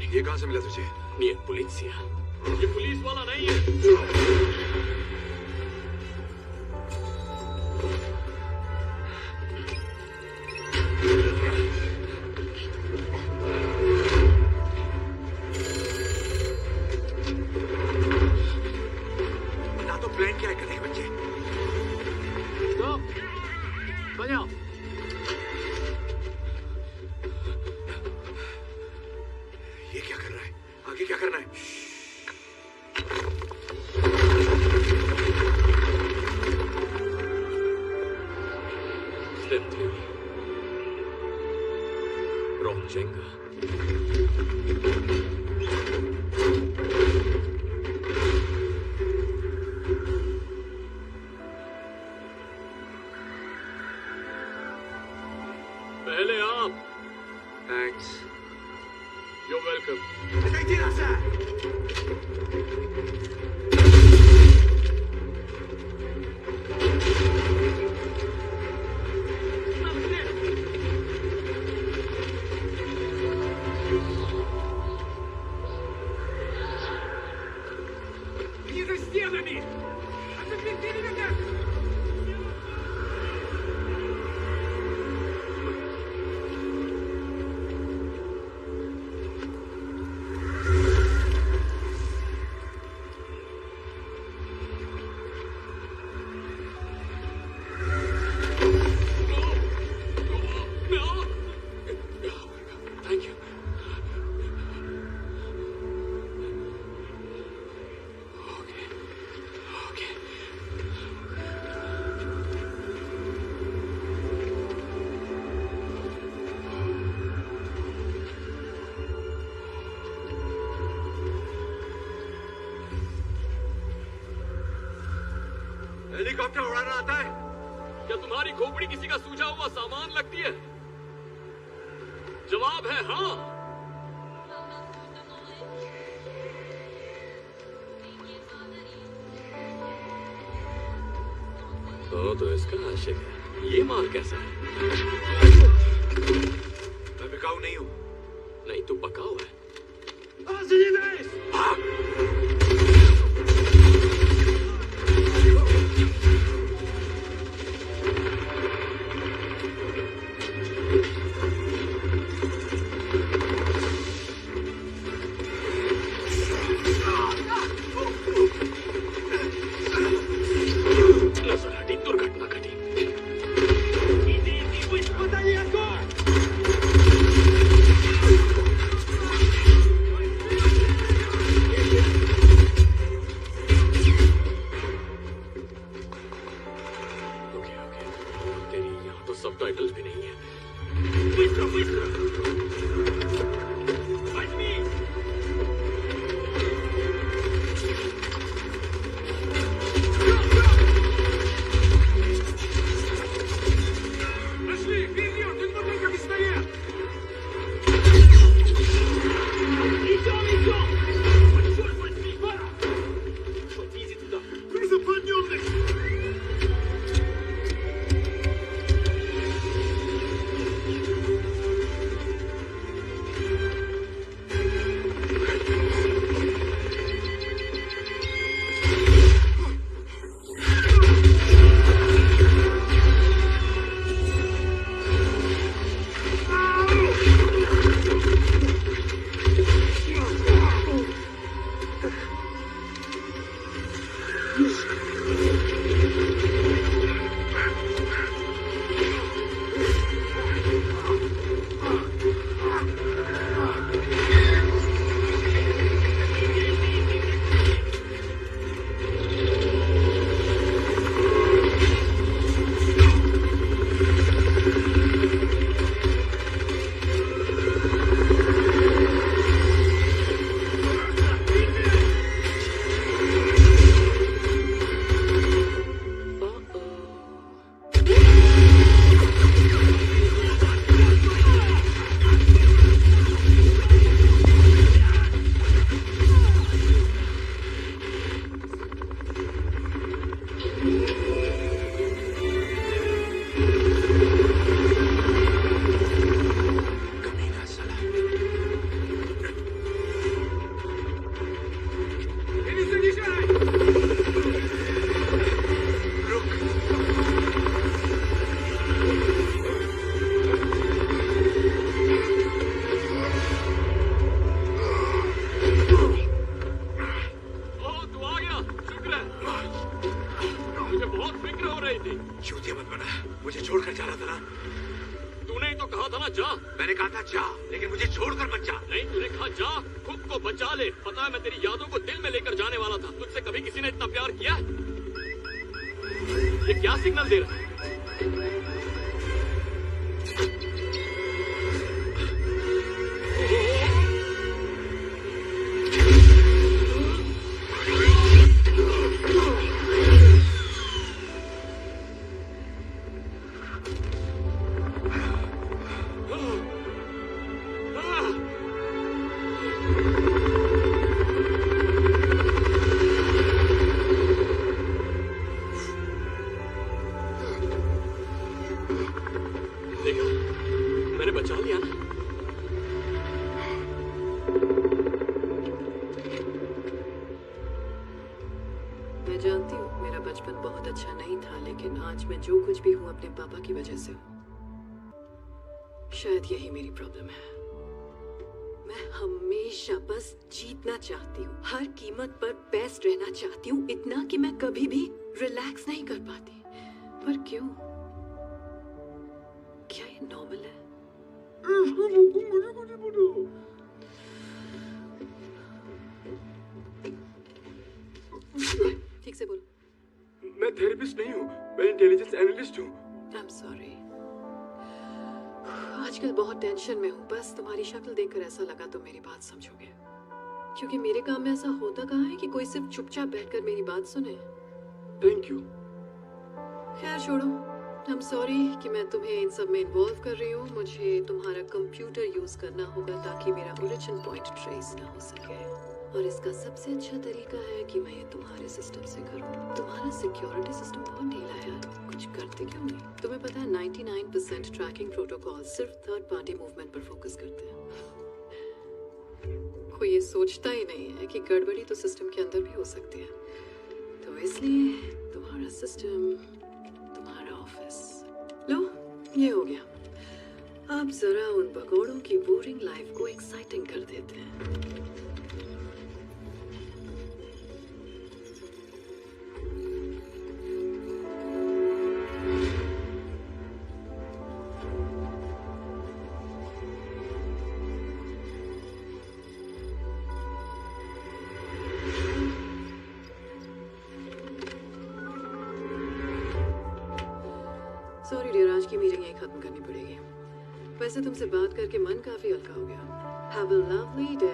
ये कहां से मिला तुझे? ये पुलिसिया, ये पुलिस वाला नहीं है। ना तो प्लान क्या है करने के बच्चे? बजाओ। ये क्या कर रहा है? आगे क्या करना है? Step 3. Rock Jenga. पहले आप। Thanks. You're welcome. Thank you. Okay. Okay. Helicopter उड़ाना आता है? क्या तुम्हारी खोपड़ी किसी का सूझा हुआ सामान लगती है? जवाब है हाँ। तो इसका आशिक है। ये माल कैसा है? मैं बिकाऊ नहीं हूं। नहीं, तू पकाऊ है। नजर हटी, दुर्घटना घटी। शायद यही मेरी प्रॉब्लम है। मैं हमेशा बस जीतना चाहती हूँ, हर कीमत पर बेस्ट रहना चाहती हूँ, इतना कि मैं कभी भी रिलैक्स नहीं कर पाती। पर क्यों? क्या ये नॉर्मल है? ठीक से बोलो। मैं थेरेपिस्ट नहीं हूँ, मैं इंटेलिजेंस एनालिस्ट हूँ। I am sorry. आजकल बहुत टेंशन में हूँ, बस तुम्हारी शक्ल देखकर ऐसा लगा तो मेरी बात समझोगे, क्योंकि मेरे काम में ऐसा होता कहाँ है कि कोई सिर्फ चुपचाप बैठकर मेरी बात सुने। Thank you. खैर छोड़ो, आई एम सॉरी कि मैं तुम्हें इन सब में इन्वॉल्व कर रही हूँ। मुझे तुम्हारा कंप्यूटर यूज करना होगा ताकि मेरा ओरिजिन पॉइंट ट्रेस ना हो सके, और इसका सबसे अच्छा तरीका है कि मैं ये तुम्हारे सिस्टम से करूँ। तुम्हारा सिक्योरिटी सिस्टम बहुत ढीला है यार, कुछ करते क्यों नहीं? तुम्हें पता है 99% ट्रैकिंग प्रोटोकॉल सिर्फ थर्ड पार्टी मूवमेंट पर फोकस करते हैं। कोई ये सोचता ही नहीं है कि गड़बड़ी तो सिस्टम के अंदर भी हो सकती है। तो इसलिए तुम्हारा सिस्टम, तुम्हारा ऑफिस, लो ये हो गया। अब जरा उन भगोड़ों की बोरिंग लाइफ को एक्साइटिंग कर देते हैं। सॉरी डियर, आज की मीटिंग यही खत्म करनी पड़ेगी। वैसे तुमसे बात करके मन काफी हल्का हो गया। Have a lovely day.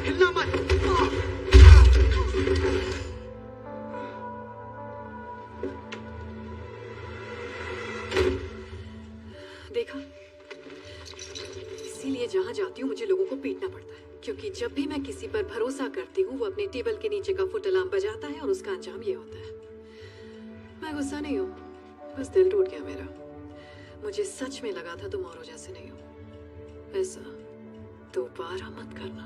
हिलना मत। देखा, इसीलिए जहाँ जाती हूँ मुझे लोगों को पीटना पड़ता है, क्योंकि जब भी मैं किसी पर भरोसा करती हूँ वो अपने टेबल के नीचे का फुट अलार्म बजाता है और उसका अंजाम ये होता है। मैं गुस्सा नहीं हूँ, बस दिल टूट गया मेरा। मुझे सच में लगा था तुम औरों जैसे नहीं हो। ऐसा दोबारा मत करना।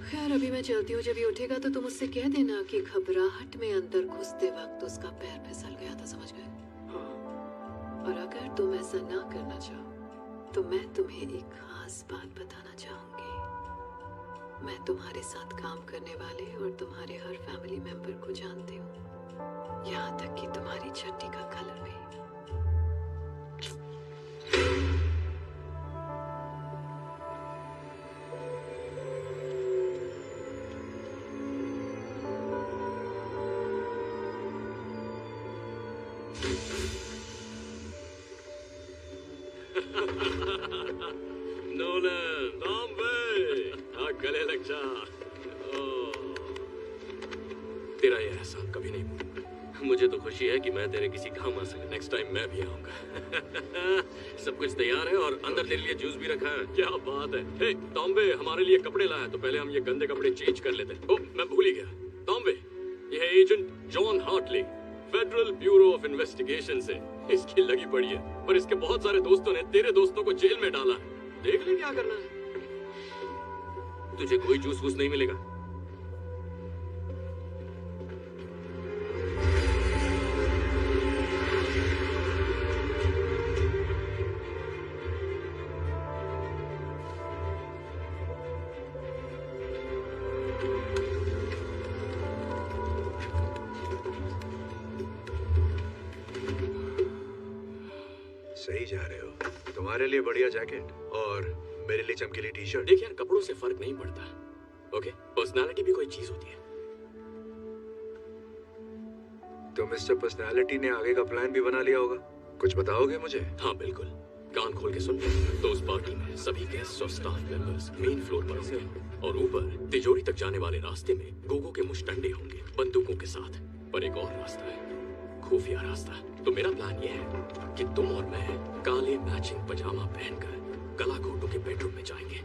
खैर अभी मैं चलती हूँ, जब ये उठेगा तो तुम उससे कह देना कि घबराहट में अंदर घुसते वक्त उसका पैर फिसल गया था, समझ गए? और अगर तुम ऐसा ना करना चाहो तो मैं तुम्हें एक खास बात बताना चाहूंगी। मैं तुम्हारे साथ काम करने वाले और तुम्हारे हर फैमिली मेंबर को जानती हूँ, यहाँ तक कि तुम्हारी चड्डी का कलर भी। नोलन, बॉम्बे, गले लग जा। तेरा ये एहसान कभी नहीं भूलूंगा। मुझे तो खुशी है कि मैं तेरे किसी काम आ सका। नेक्स्ट टाइम मैं भी आऊंगा। सब कुछ तैयार है और अंदर तेरे लिए जूस भी रखा है। क्या बात है। हे टॉम्बे, हमारे लिए कपड़े लाया तो पहले हम ये गंदे कपड़े चेंज कर लेते। ओह, मैं भूल ही गया। टॉम्बे, ये है agent John Hartley, federal bureau of investigation से। इसकी लगी पड़ी है, पर इसके बहुत सारे दोस्तों ने तेरे दोस्तों को जेल में डाला है। देख ले क्या करना है। तुझे कोई जूस वूस नहीं मिलेगा। सही जा रहे हो। तुम्हारे लिए बढ़िया जैकेट और मेरे लिए चमकीली टी शर्ट। देख यार, कपड़ों से फर्क नहीं पड़ता। ओके, पर्सनालिटी भी कोई चीज होती है। तो मिस्टर पर्सनालिटी ने आगे का प्लान भी बना लिया होगा। कुछ बताओगे मुझे? हाँ बिल्कुल, कान खोल के सुन। तो उस पार्टी में सभी गेस्ट और स्टाफ मेंबर्स मेन फ्लोर पर होंगे और ऊपर तिजोरी तक जाने वाले रास्ते में गोगो के मुश्तंडे होंगे बंदूकों के साथ। पर एक और रास्ता है, खुफिया रास्ता। तो मेरा प्लान ये है कि तुम और मैं काले मैचिंग पजामा पहनकर कलाकोटो के बेडरूम में जाएंगे,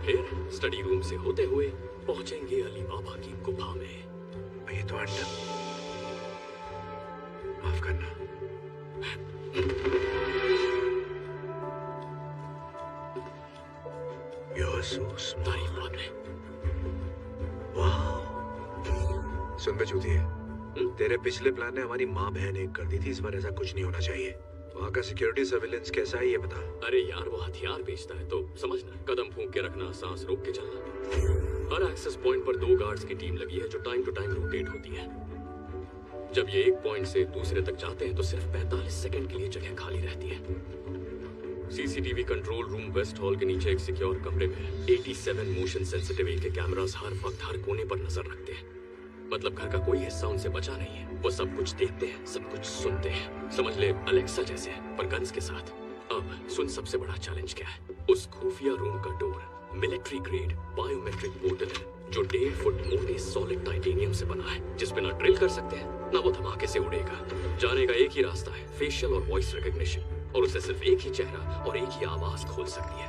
फिर स्टडी रूम से होते हुए पहुंचेंगे अली बाबा की गुफा में। ये तो अंडा, माफ करना। तारीफ बाद में। वाह, सुन बे चूतिए, तेरे पिछले प्लान ने हमारी माँ बहन एक कर दी थी। इस बार ऐसा कुछ नहीं होना चाहिए। वहाँ का सिक्योरिटी सर्विलेंस कैसा है ये बता। अरे यार, वो हथियार बेचता है तो समझना, कदम फूंक के रखना, सांस रोक के चलना। हर एक्सेस पॉइंट पर 2 गार्ड्स की टीम लगी है जो टाइम टू टाइम रोटेट होती है। जब ये एक पॉइंट से दूसरे तक जाते हैं तो सिर्फ 45 सेकंड के लिए जगह खाली रहती है। CCTV control room west hall के नीचे एक सिक्योर कमरे में 87 मोशन सेंसिटिव के कैमरास हर वक्त हर कोने पर नजर रखते हैं। मतलब घर का कोई हिस्सा उनसे बचा नहीं है। वो सब कुछ देखते हैं, सब कुछ सुनते हैं। समझ ले अलेक्सा जैसे, पर गन्स के साथ। अब सुन, सबसे बड़ा चैलेंज क्या है। उस खुफिया रूम का door military grade biometric portal है जो 1.5 फुट मोटे सॉलिड टाइटेनियम से बना है, जिसपे ना ड्रिल कर सकते हैं ना वो धमाके से उड़ेगा। जाने का एक ही रास्ता है, फेशियल और वॉइस रिकॉग्निशन, और उसे सिर्फ एक ही चेहरा और एक ही आवाज खोल सकती है।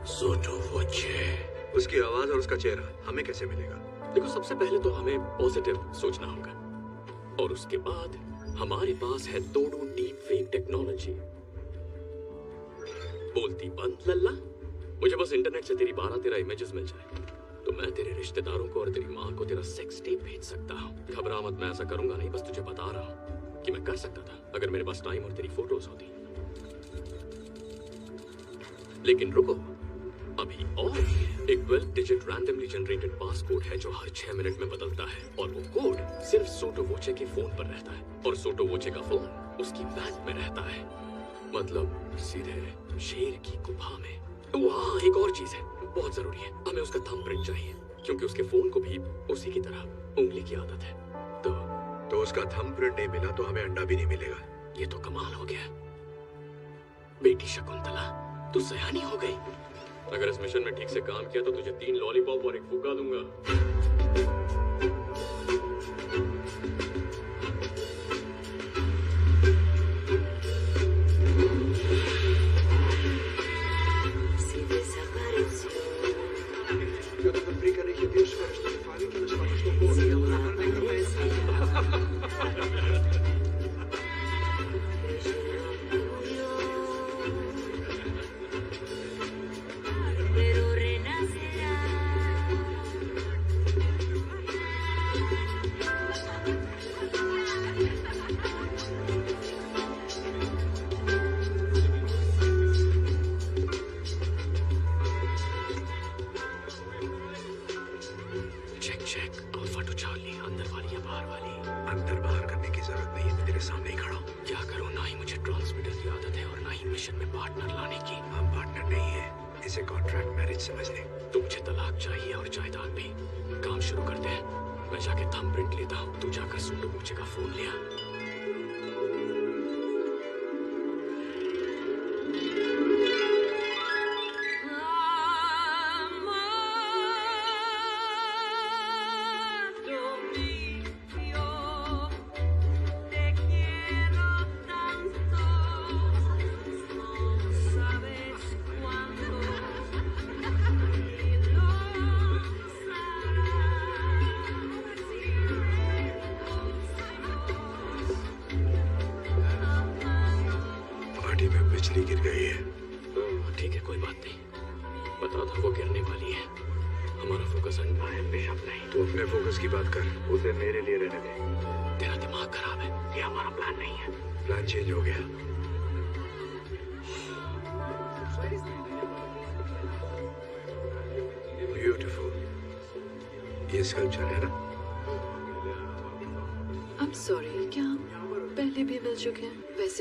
सोटो वोचे। उसकी आवाज और उसका चेहरा हमें कैसे मिलेगा? देखो, सबसे पहले तो हमें पॉजिटिव सोचना होगा, और उसके बाद हमारे पास है तोड़ो डीप फेक टेक्नोलॉजी। बोलती बंद लल्ला। मुझे बस इंटरनेट से तेरी 12-13 इमेजेस मिल जाए तो मैं तेरे रिश्तेदारों को और तेरी माँ को तेरा सेक्स टेप भेज सकता हूँ। घबरा मत, मैं ऐसा करूंगा नहीं, बस तुझे बता रहा हूँ कि मैं कर सकता था अगर मेरे पास टाइम और तेरी फोटोज होती। लेकिन रुको, अभी और भी है। एक 12 डिजिट रैंडमली जनरेटेड पास कोड है जो हर 6 मिनट में बदलता है, और वो कोड सिर्फ सोटो वोचे के फोन पर रहता है, और सोटो वोचे का फोन उसकी बैंक में रहता है। मतलब सीधे शेर की गुफा में। वहाँ एक और चीज है, बहुत जरूरी है। हमें उसका थंबप्रिंट चाहिए, क्योंकि उसके फोन को भी उसी की तरह उंगली की आदत है। तो उसका थंबप्रिंट नहीं मिला तो हमें अंडा भी नहीं मिलेगा। ये तो कमाल हो गया। बेटी शकुंतला, तू सयानी हो गई। अगर इस मिशन में ठीक से काम किया तो तुझे 3 लॉलीपॉप और 1 फुग्गा दूंगा।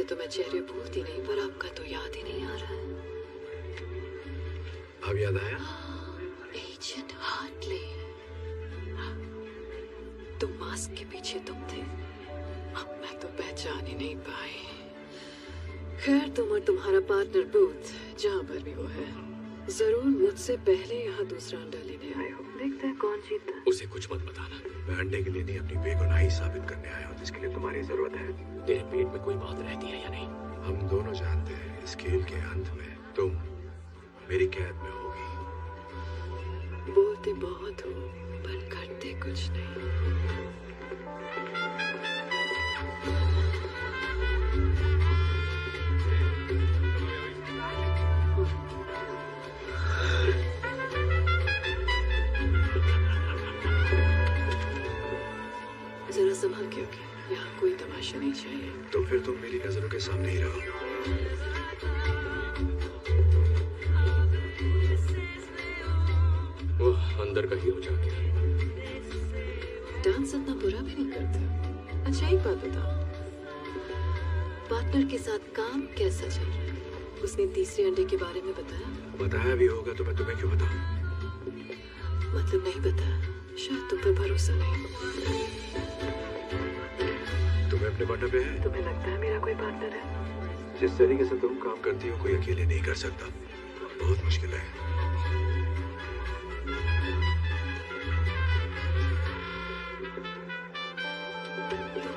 तो मैं चेहरे भूलती नहीं, पर आपका तो याद ही नहीं आ रहा है। अब याद आया? एजेंट हार्टली, तुम मास्क के पीछे तुम थे। अब मैं तो पहचान ही नहीं पाई। खैर, तुम और तुम्हारा पार्टनर बूथ जहाँ पर भी वो है, जरूर मुझसे पहले यहाँ दूसरा अंडा लेने आए हो। देखते हैं कौन जीतता है। उसे कुछ मत बताना। मैं अंडे के लिए नहीं, अपनी बेगुनाही साबित करने आया हूँ, जिसके लिए तुम्हारी जरूरत है। तेरे पेट में कोई बात रहती है या नहीं? हम दोनों जानते हैं इस खेल के अंत में तुम मेरी कैद में होगी। बोलते बहुत हो पर करते कुछ नहीं। जरा संभाल के रखे, यहाँ कोई तमाशा नहीं चाहिए। तो फिर तुम मेरी नजरों के सामने ही रहो। वो अंदर का हीरो जाके डांस इतना बुरा भी नहीं करता। अच्छा, एक बात बताओ, पार्टनर के साथ काम कैसा चल रहा है? उसने तीसरे अंडे के बारे में बताया? बताया भी होगा तो मैं तुम्हें क्यों बताऊं? मतलब नहीं बताया, शायद तुम पर भरोसा नहीं। तुम्हें अपने पार्टनर पे है? तुम्हें लगता है मेरा कोई पार्टनर है? जिस तरीके से तुम काम करती हो, कोई अकेले नहीं कर सकता। बहुत मुश्किल है।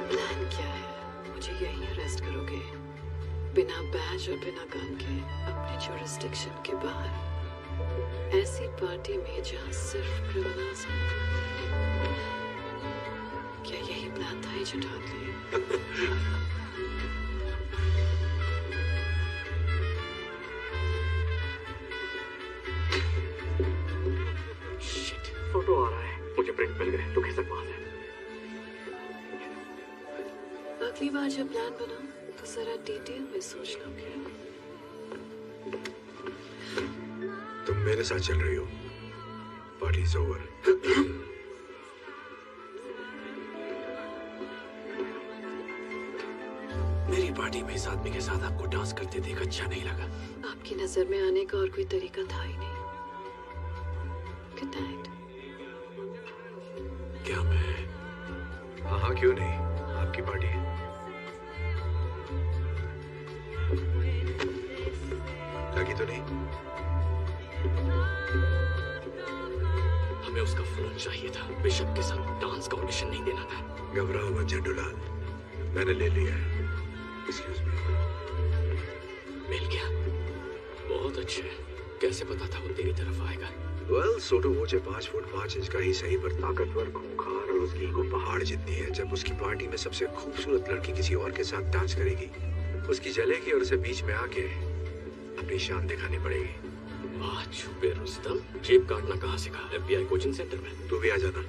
प्लान क्या है? मुझे यहीं अरेस्ट करोगे बिना बैज और बिना गन के अपने जुरिस्डिक्शन के बाहर, ऐसी पार्टी में जहां सिर्फ क्रिमिनल्स हैं? क्या यही प्लान था एजेंट हार्टली? शिट, फोटो आ रहा है। मुझे प्रिंट मिल गए तो खिसक वहां से। अगली बार जब प्लान बनाओ तो जरा डिटेल में सोचना। तुम मेरे साथ चल रही हो। Party is over. मेरी पार्टी में इस आदमी के साथ आपको डांस करते देख अच्छा नहीं लगा। आपकी नजर में आने का और कोई तरीका था ही नहीं। Good night. क्या मैं? हाँ, क्यों नहीं, आपकी पार्टी है। तो नहीं? हमें उसका फोन चाहिए था। बिशप के साथ डांस का ऑडिशन नहीं देना था। घबराओ मत झंडूलाल, मैंने ले लिया है। Excuse me. मिल गया? बहुत अच्छे। कैसे पता था वो तेरी तरफ आएगा? वेल, सोटो वोचे 5 फुट 5 इंच का ही सही, पर ताकतवर, खूंखार और उसकी ईगो पहाड़ जितनी है। जब उसकी पार्टी में सबसे खूबसूरत लड़की किसी और के साथ डांस करेगी, उसकी जलेगी और उसे बीच में आके अपनी शान दिखानी पड़ेगी। वाह छुपे रुस्तम, जेब काटना कहाँ सीखा? FBI कोचिंग सेंटर में? तू भी आ जाना।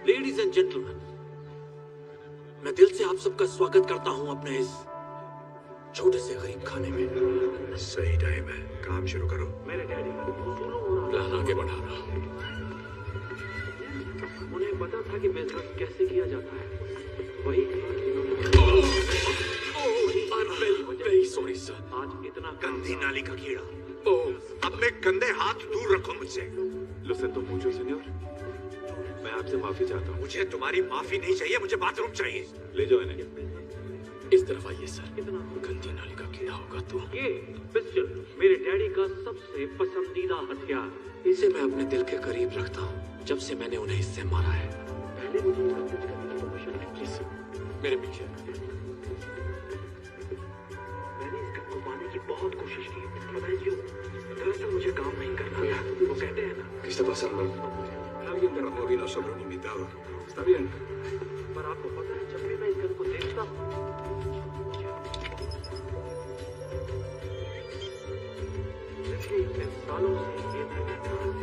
लेडीज एंड जेंटलमैन, मैं दिल से आप सबका स्वागत करता हूं अपने इस छोटे से गरीब खाने में। सही टाइम है, काम शुरू करो। मेरे डैडी प्लान आगे बढ़ा रहा हूँ। उन्हें पता था कि बिजनेस कैसे किया जाता है। वही वेरी सॉरी सर। आज इतना गंदी नाली का कीड़ा, ओह अपने गंदे हाथ दूर रखो मुझसे। Lo siento mucho, señor. मैं आपसे माफी चाहता हूँ। मुझे तुम्हारी माफी नहीं चाहिए, मुझे बाथरूम चाहिए। ले जाओ इन्हें। इस तरफ आइए सर। गंदी नाली का कीड़ा होगा तो। ये पिस्टल मेरे डैडी का सबसे पसंदीदा हथियार। इसे मैं अपने दिल के करीब रखता हूँ जब से मैंने उन्हें इससे मारा है। पहले मुझे इसका कुछ करने की परमिशन नहीं। प्लीज मेरे पीछे। मैंने इस गन को पाने की बहुत कोशिश की, पता है क्यों? दरअसल मुझे काम नहीं करना था। वो कहते हैं ना, ¿Qué está pasando? Alguien derramó vino sobre un invitado. Está bien. पर आपको पता है जब भी मैं इस गन को देखता हूँ, पिछले इतने सालों से ये मैं देख रहा हूँ।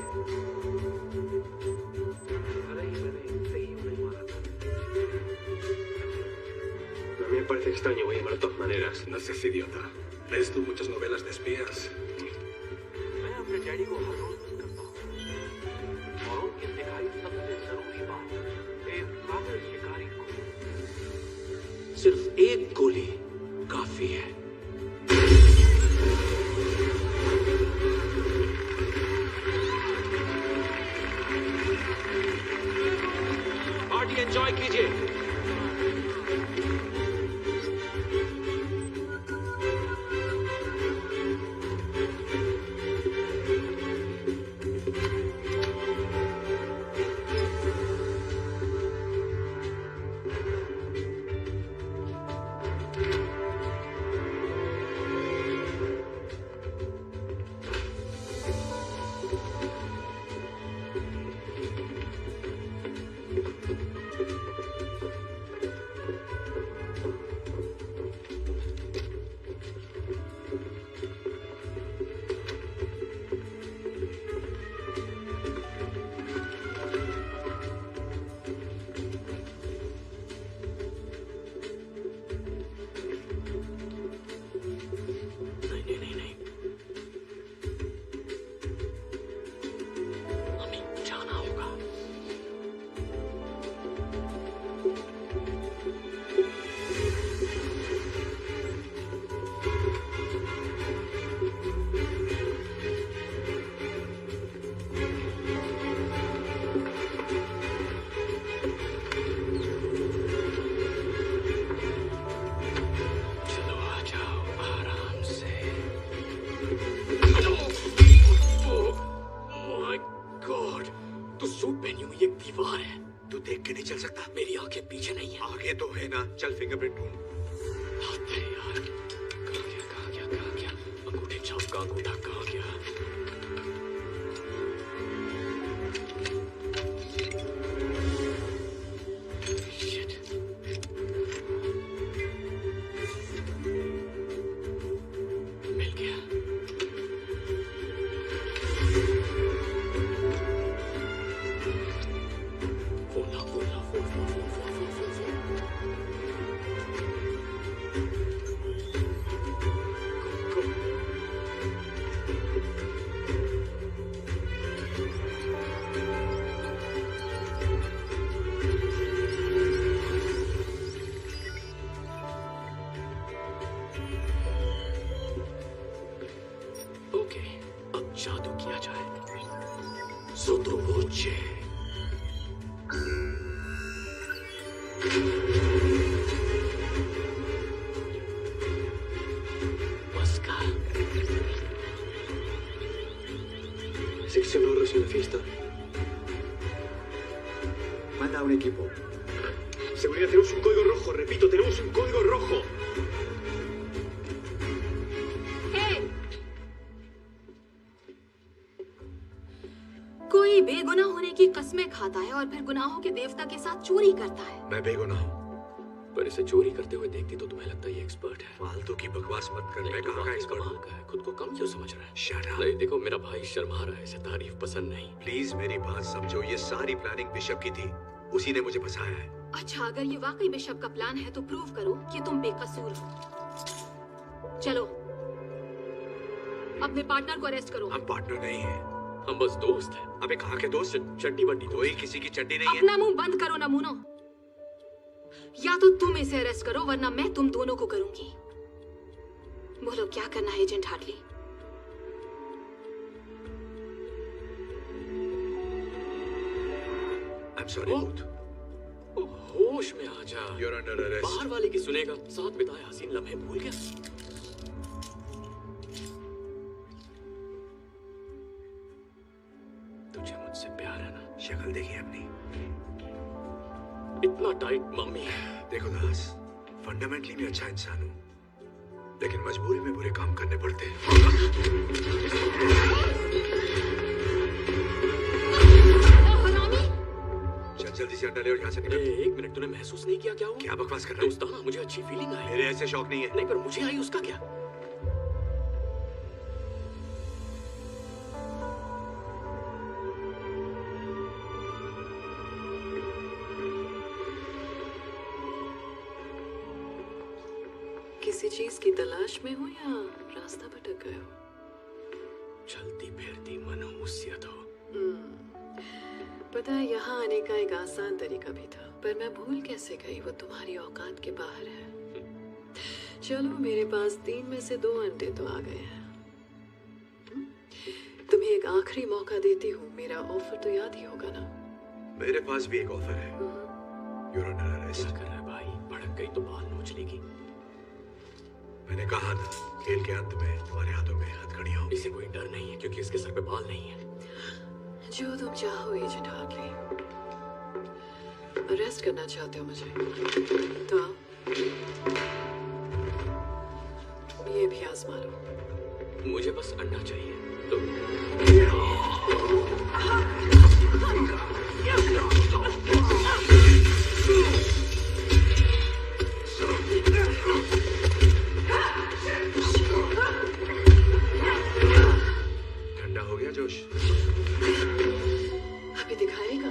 भले ही मैंने इसे ही उन्हें मारा था। A mí me parece extraño, voy a llamar de todas maneras. No seas idiota. ¿Lees tú muchas novelas de espías? मैं अपने डैडी को हर रोज मिस करता हूँ। और उनकी सिखाई सबसे जरूरी बात, एक काबिल शिकारी को सिर्फ एक गोली काफी है। पार्टी एंजॉय कीजिए। देख के नहीं चल सकता? मेरी आंखें पीछे नहीं है। आगे तो है ना। चल फिंगरप्रिंट ढूंढ। अरे यार, कहाँ गया? अंगूठे छाप का अंगूठा कहाँ गया? Shit. मिल गया। fiesta. Manda a un equipo. Seguridad, tenemos un código rojo. Repito, tenemos un código rojo. कोई बेगुनाह होने की कस्में खाता है और फिर गुनाहों के देवता के साथ चोरी करता है। मैं बेगुनाह हूँ। पर इसे चोरी करते हुए देखती तो तुम्हें लगता ये एक्सपर्ट है। फालतू की बकवास मत कर। मैं कहाँ का एक्सपर्ट हूँ? का है, खुद को कम क्यों समझ रहा है? Shut up. नहीं देखो, मेरा भाई शर्मा रहा है, इसे तारीफ पसंद नहीं। प्लीज मेरी बात समझो। ये सारी प्लानिंग बिशप की थी। उसी ने मुझे फंसाया है। अच्छा, अगर ये वाकई बिशप का प्लान है तो प्रूव करो कि तुम बेकसूर हो। चलो, अपने पार्टनर को अरेस्ट करो। हम पार्टनर नहीं है, हम बस दोस्त हैं। अबे कहाँ के दोस्त? चड्डी बड्डी कोई किसी की चड्डी नहीं है। अपना मुंह बंद करो नमूनो। या तो तुम इसे अरेस्ट करो वरना मैं तुम दोनों को करूंगी। बोलो क्या करना है agent Hartley? I'm sorry, Booth. होश में आ जा। You're under arrest. बाहर वाले की सुनेगा। साथ बिताए हसीन लम्हे भूल गया। तुझे मुझसे प्यार है ना? शक्ल देखिए अपनी। इतना टाइट मम्मी। देखो दास, फंडामेंटली मैं अच्छा इंसान हूँ, लेकिन मजबूरी में बुरे काम करने पड़ते हैं। चल जल्दी से अंडा ले और यहाँ से निकल। एक मिनट, तूने महसूस नहीं किया क्या हुआ? क्या बकवास कर रहा है? दोस्ताना मुझे अच्छी फीलिंग आई। मेरे ऐसे शौक नहीं है। नहीं, पर मुझे आई, उसका क्या? किसी चीज की तलाश में हो या रास्ता भटक गए हो? चलती फिरती मनहूसियत हो। पता है, यहाँ आने का एक आसान तरीका भी था, पर मैं भूल कैसे गई, वो तुम्हारी औकात के बाहर है। चलो, मेरे पास 3 में से 2 अंडे तो आ गए हैं। तुम्हें एक आखिरी मौका देती हूँ। मेरा ऑफर तो याद ही होगा ना? मेरे पास भी एक ऑफर है। You're under arrest. क्या कर रहा है भाई? भड़क गई तो बाल नोच लेगी। मैंने कहा था, खेल के अंत में तुम्हारे हाथों में हथकड़ी होगी। इसे कोई डर नहीं है क्योंकि इसके सर पे बाल नहीं है। जो तुम चाहो एजेंट हार्टली। अरेस्ट करना चाहते हो मुझे तो आओ। ये भी आजमा लो। मुझे बस अंडा चाहिए तो। ठंडा हो गया जोश? अभी दिखाएगा।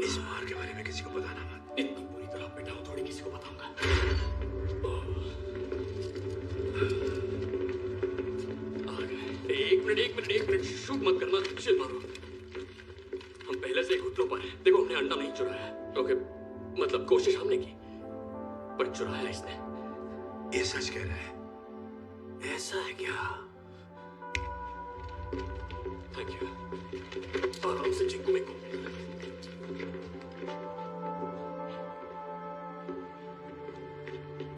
इस बार के बारे में किसी को बताना मत। इतनी बुरी तरह पिटा हूं, थोड़ी किसी को बताऊंगा। आ गए। एक मिनट, शूट मत करना, चिल मारो। हम पहले से ही घुटनों पर हैं। देखो, हमने अंडा नहीं चुराया। ओके, मतलब कोशिश हमने की, पर चुराया इसने। ये सच कह रहा है? ऐसा है क्या? Thank you. आराम से चिंकू में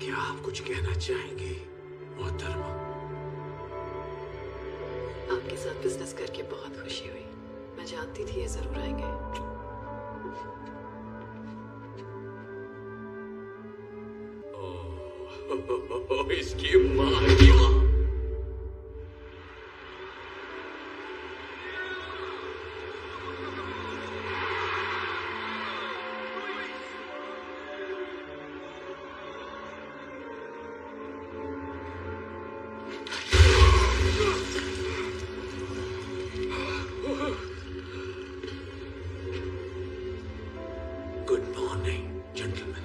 क्या आप कुछ कहना चाहेंगे मोहतरमा? आपके साथ बिजनेस करके बहुत खुशी हुई। मैं जानती थी ये जरूर आएंगे। इसकी माँ की माँ। Good morning gentleman.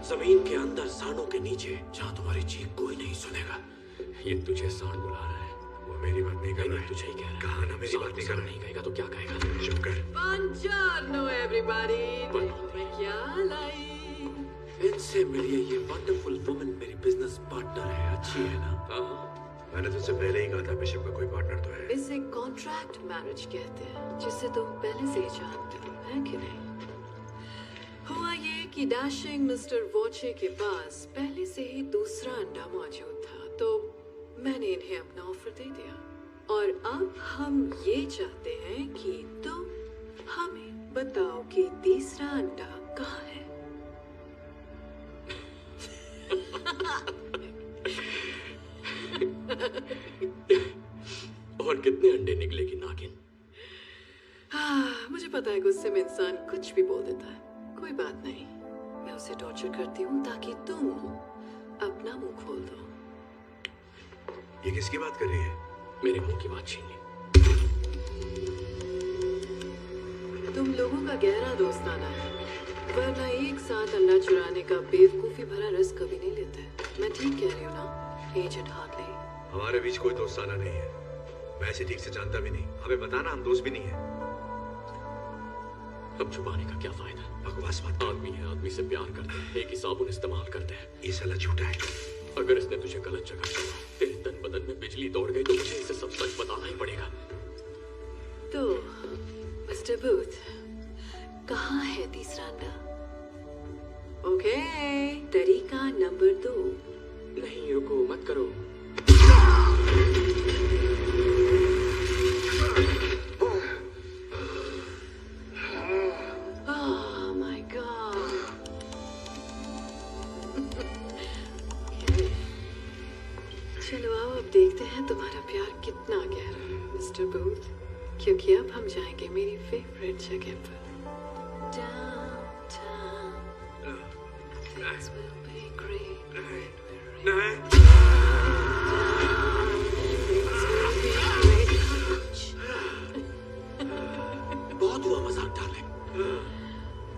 जमीन के अंदर सांडों के नीचे, जहां तुम्हारी चीख कोई नहीं सुनेगा। ये तुझे सांड बुला रहा है। वो मेरी बात नहीं कर रहा है। तुझे ही कह रहा है। कहा ना मेरी बात नहीं कर रहा नहीं कहेगा तो क्या कहेगा? चुप कर। Buongiorno everybody। मैं क्या लाई? इनसे मिलिए, ये वंडरफुल वुमन मेरी बिजनेस पार्टनर है। अच्छी है ना? हाँ, मैंने तुझसे पहले ही कहा था बिशप का कोई पार्टनर तो है। इसे कॉन्ट्रैक्ट मैरिज कहते हैं, जिसे तुम पहले से ही जानते हो, है कि नहीं? हुआ ये कि डैशिंग मिस्टर वॉचे के पास पहले से ही दूसरा अंडा मौजूद था, तो मैंने इन्हें अपना ऑफर दे दिया। और अब हम ये चाहते हैं कि तुम हमें बताओ कि तीसरा अंडा कहाँ है। और कितने अंडे निकलेगी नागिन? हाँ, मुझे पता है गुस्से में इंसान कुछ भी बोल देता है। कोई बात नहीं, मैं उसे टॉर्चर करती हूँ ताकि तुम अपना मुंह खोल दो। ये किसकी बात कर रही है? मेरे मुंह की बात छीन ली। तुम लोगों का गहरा दोस्ताना है, वरना एक साथ अंडा चुराने का बेवकूफी भरा रिस्क कभी नहीं लेते। मैं ठीक कह रही हूँ ना एजेंट हार्टली? हमारे बीच कोई दोस्ताना नहीं है। मैं ऐसे ठीक से जानता भी नहीं। हमें बताना, हम दोस्त भी नहीं है। अब छुपाने का क्या फायदा? बकवास मत कर। आदमी है, आदमी से प्यार करते हैं, एक ही साबुन इस्तेमाल करते हैं। ये साला झूठा है। अगर इसने तुझे गलत जगह छोड़ा, तेरे तन बदन में बिजली दौड़ गई, तो मुझे इसे सब सच बताना ही पड़ेगा। तो मिस्टर बूथ, कहाँ है तीसरा अंडा? ओके, तरीका नंबर 2। नहीं, रुको, मत करो। Oh my God. चलो आओ, अब देखते हैं तुम्हारा प्यार कितना गहरा है मिस्टर बूथ, क्योंकि अब हम जाएंगे मेरी फेवरेट जगह पर। Downtown. Things will be great when we're in बहुत हुआ मजाक डाले।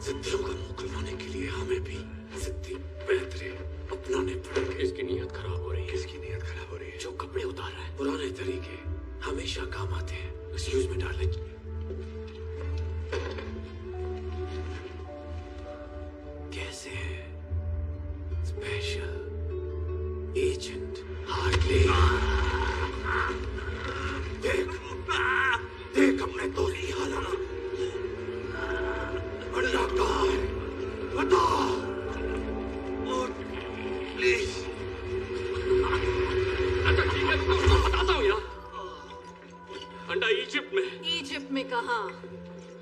जिद्दियों का मुंह खुलवाने के लिए हमें भी जिद्दी बेहतरे अपनाने पड़ेंगे। इसकी नीयत खराब हो रही है। किसकी नीयत खराब हो रही है? जो कपड़े उतार रहा है, पुराने तरीके हमेशा काम आते हैं। Excuse me darling. कैसे हैं स्पेशल एजेंट हार्टली? देख देख अपने तो ही हालात। अंडा कहाँ है? बता प्लीज। अच्छा ठीक है, तुमको बताता हूँ यार। अंडा इजिप्ट में। इजिप्ट में कहाँ?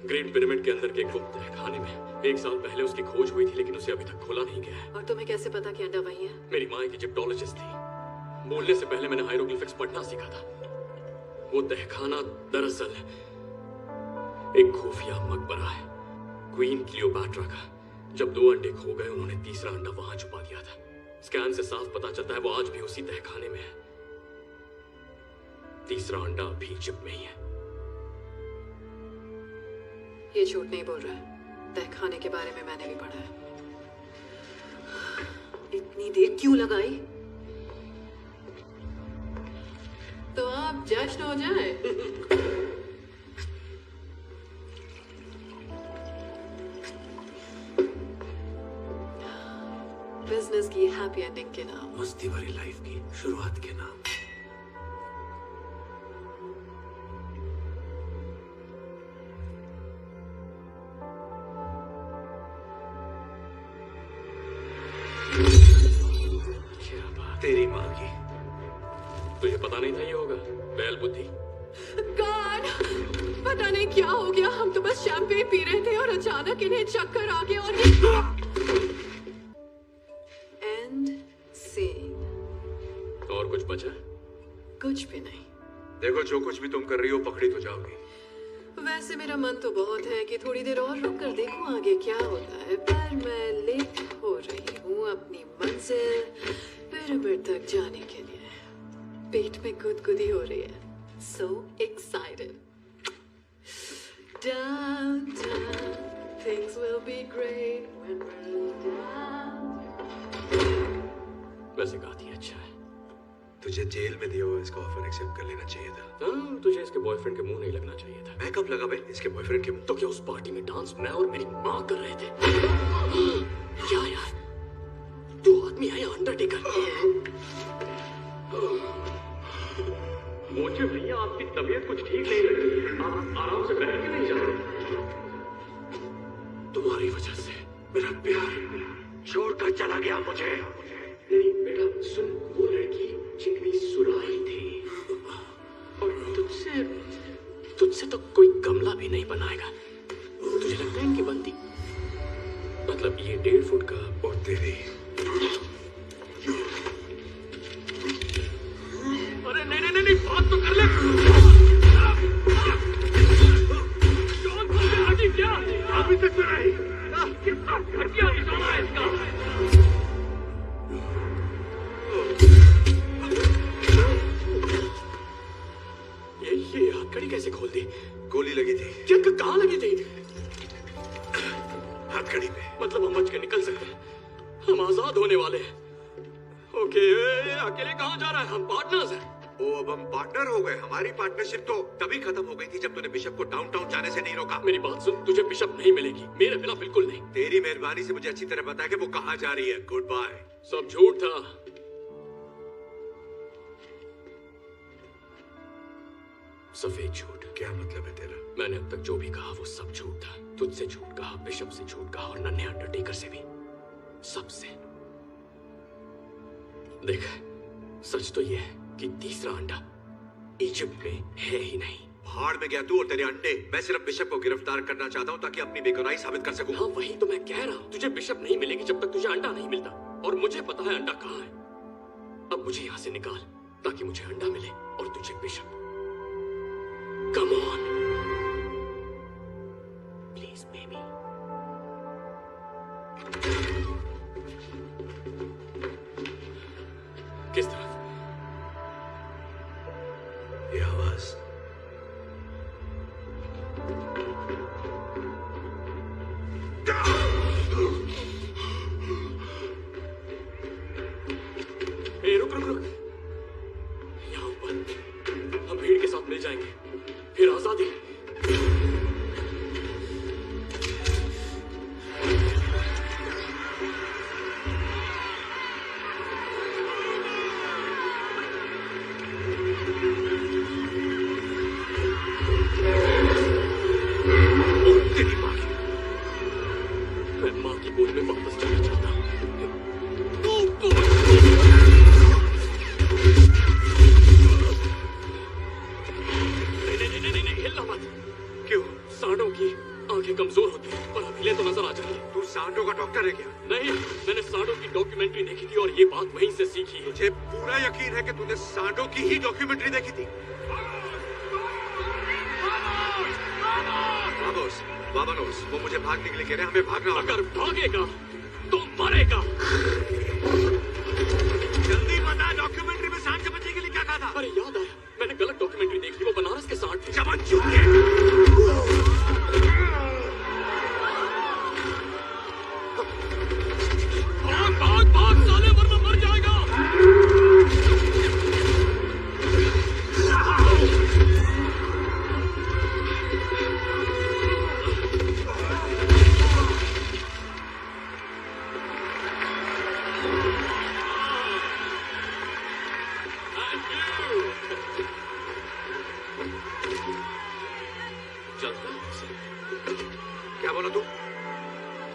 ग्रेट पिरामिड के अंदर के गुप्त खाने में। 1 साल पहले उसकी खोज हुई थी, लेकिन उसे अभी तक खोला नहीं गया है। और तुम्हें कैसे पता कि अंडा वही है? मेरी माँ एक इजिप्टोलॉजिस्ट थी। बोलने से पहले मैंने हायरोग्लिफिक्स पढ़ना सीखा था। वो तहखाना दरअसल एक खुफिया मकबरा है, क्वीन क्लियोपैट्रा का। जब 2 अंडे खो गए, उन्होंने तीसरा अंडा वहां छुपा दिया था। स्कैन से साफ पता चलता है वो आज भी उसी तहखाने में है। तीसरा अंडा अभी इजिप्ट में ही है। ये झूठ नहीं बोल रहा है। तहखाने के बारे में मैंने भी पढ़ा है। इतनी देर क्यों लगाई? तो आप जश्न हो जाए। बिजनेस की हैप्पी एंडिंग के नाम, मस्ती भरी लाइफ की शुरुआत के नाम। तेरी माँ की। तुझे पता नहीं था ये होगा? बैल बुद्धि। गॉड, पता नहीं क्या हो गया। हम तो बस शैंपेन पी रहे थे और अचानक इन्हें चक्कर आ गया और एंड सीन। और कुछ बचा? कुछ भी नहीं। देखो, जो कुछ भी तुम कर रही हो पकड़ी तो जाओगी। वैसे मेरा मन तो बहुत है कि थोड़ी देर और रुक कर देखूं आगे क्या होता है, पर मैं लेट हो रही हूँ अपनी मंजिल पिरामिड तक जाने के लिए। पेट में गुदगुदी हो रही है। So excited. Downtown, things will be great when we're down. वैसे गाती अच्छा है। तुझे जेल में दिया हुआ इसका ऑफर एक्सेप्ट कर लेना चाहिए था। हाँ, तुझे इसके बॉयफ्रेंड के मुंह नहीं लगना चाहिए था। मैं कब लगा बे इसके बॉयफ्रेंड के मुंह? तो क्या उस पार्टी में डांस मैं और मेरी माँ कर रहे थे? क्या यार, तू आदमी है या अंडरटेकर? मुझे भैया आपकी तबीयत कुछ ठीक नहीं लग रही है। आप आराम से बैठ के नहीं जा रहे। तुम्हारी वजह से मेरा प्यार छोड़कर चला गया मुझे। नहीं बेटा सुन, वो लड़की चिकनी सुराही थी और तुझसे तो कोई गमला भी नहीं बनाएगा। तुझे लगता है इनकी बनती? मतलब ये 1.5 फुट का और तेरी। अरे नहीं, बात तो कर ले। क्या अभी तक तो नहीं? कितना घटिया निशाना है इसका। ये हथकड़ी कैसे खोल दी? गोली लगी थी। क्या कहाँ लगी थी? हथकड़ी पे। मतलब हम बच के निकल सकते हैं, हम आजाद होने वाले हैं। ओके, अकेले कहाँ जा रहा है? हम पार्टनर्स हैं। ओ, अब हम पार्टनर हो गए। हमारी पार्टनरशिप तो तभी खत्म हो गई थी जब तूने बिशप को डाउनटाउन जाने से नहीं रोका। मेरी बात सुन, तुझे बिशप नहीं मिलेगी, मेरे बिना बिल्कुल नहीं। तेरी मेहरबानी से मुझे अच्छी तरह पता है कि वो कहाँ जा रही है। Good bye. सब झूठ था। सफेद झूठ। क्या मतलब है तेरा? मैंने अब तक जो भी कहा वो सब झूठ था। तुझसे झूठ कहा, बिशप से झूठ कहा और नन्हे अंडरटेकर से भी, सबसे। देख, सच तो ये है कि तीसरा अंडा इजिप्ट में है ही नहीं। भाड़ में गया तू और तेरे अंडे। मैं सिर्फ बिशप को गिरफ्तार करना चाहता हूँ ताकि अपनी बेगुनाही साबित कर सकूं। हाँ, वही तो मैं कह रहा हूँ। तुझे बिशप नहीं मिलेगी जब तक तुझे अंडा नहीं मिलता, और मुझे पता है अंडा कहाँ है। अब मुझे यहाँ से निकाल ताकि मुझे अंडा मिले और तुझे bishop. Come on please baby. किस तरफ? ये आवाज। ए, रुक। यहाँ ऊपर हम भीड़ के साथ मिल जाएंगे, फिर आजादी। मैं माँ की गोद में वापस जाना चाहता हूँ। नहीं, हिलना मत। क्यों? सांडों की आंखें कमजोर होती हैं, पर हिले तो नजर आ जाती है। तू सांडों का डॉक्टर है क्या? नहीं, मैंने सांडों की डॉक्यूमेंट्री देखी थी और ये बात वहीं से सीखी है। मुझे पूरा यकीन है कि तूने सांडों की ही डॉक्यूमेंट्री देखी थी। वामोस, वो मुझे भागने के लिए कह रहे हैं। हमें भागना होगा। अगर भागेगा तो मरेगा। जल्दी बता, डॉक्यूमेंट्री में सांड चमचने के लिए क्या कहा था? अरे याद आया, मैंने गलत डॉक्यूमेंट्री देखी। वो बनारस के सांड थे। चमन चूके। क्या बोला तू?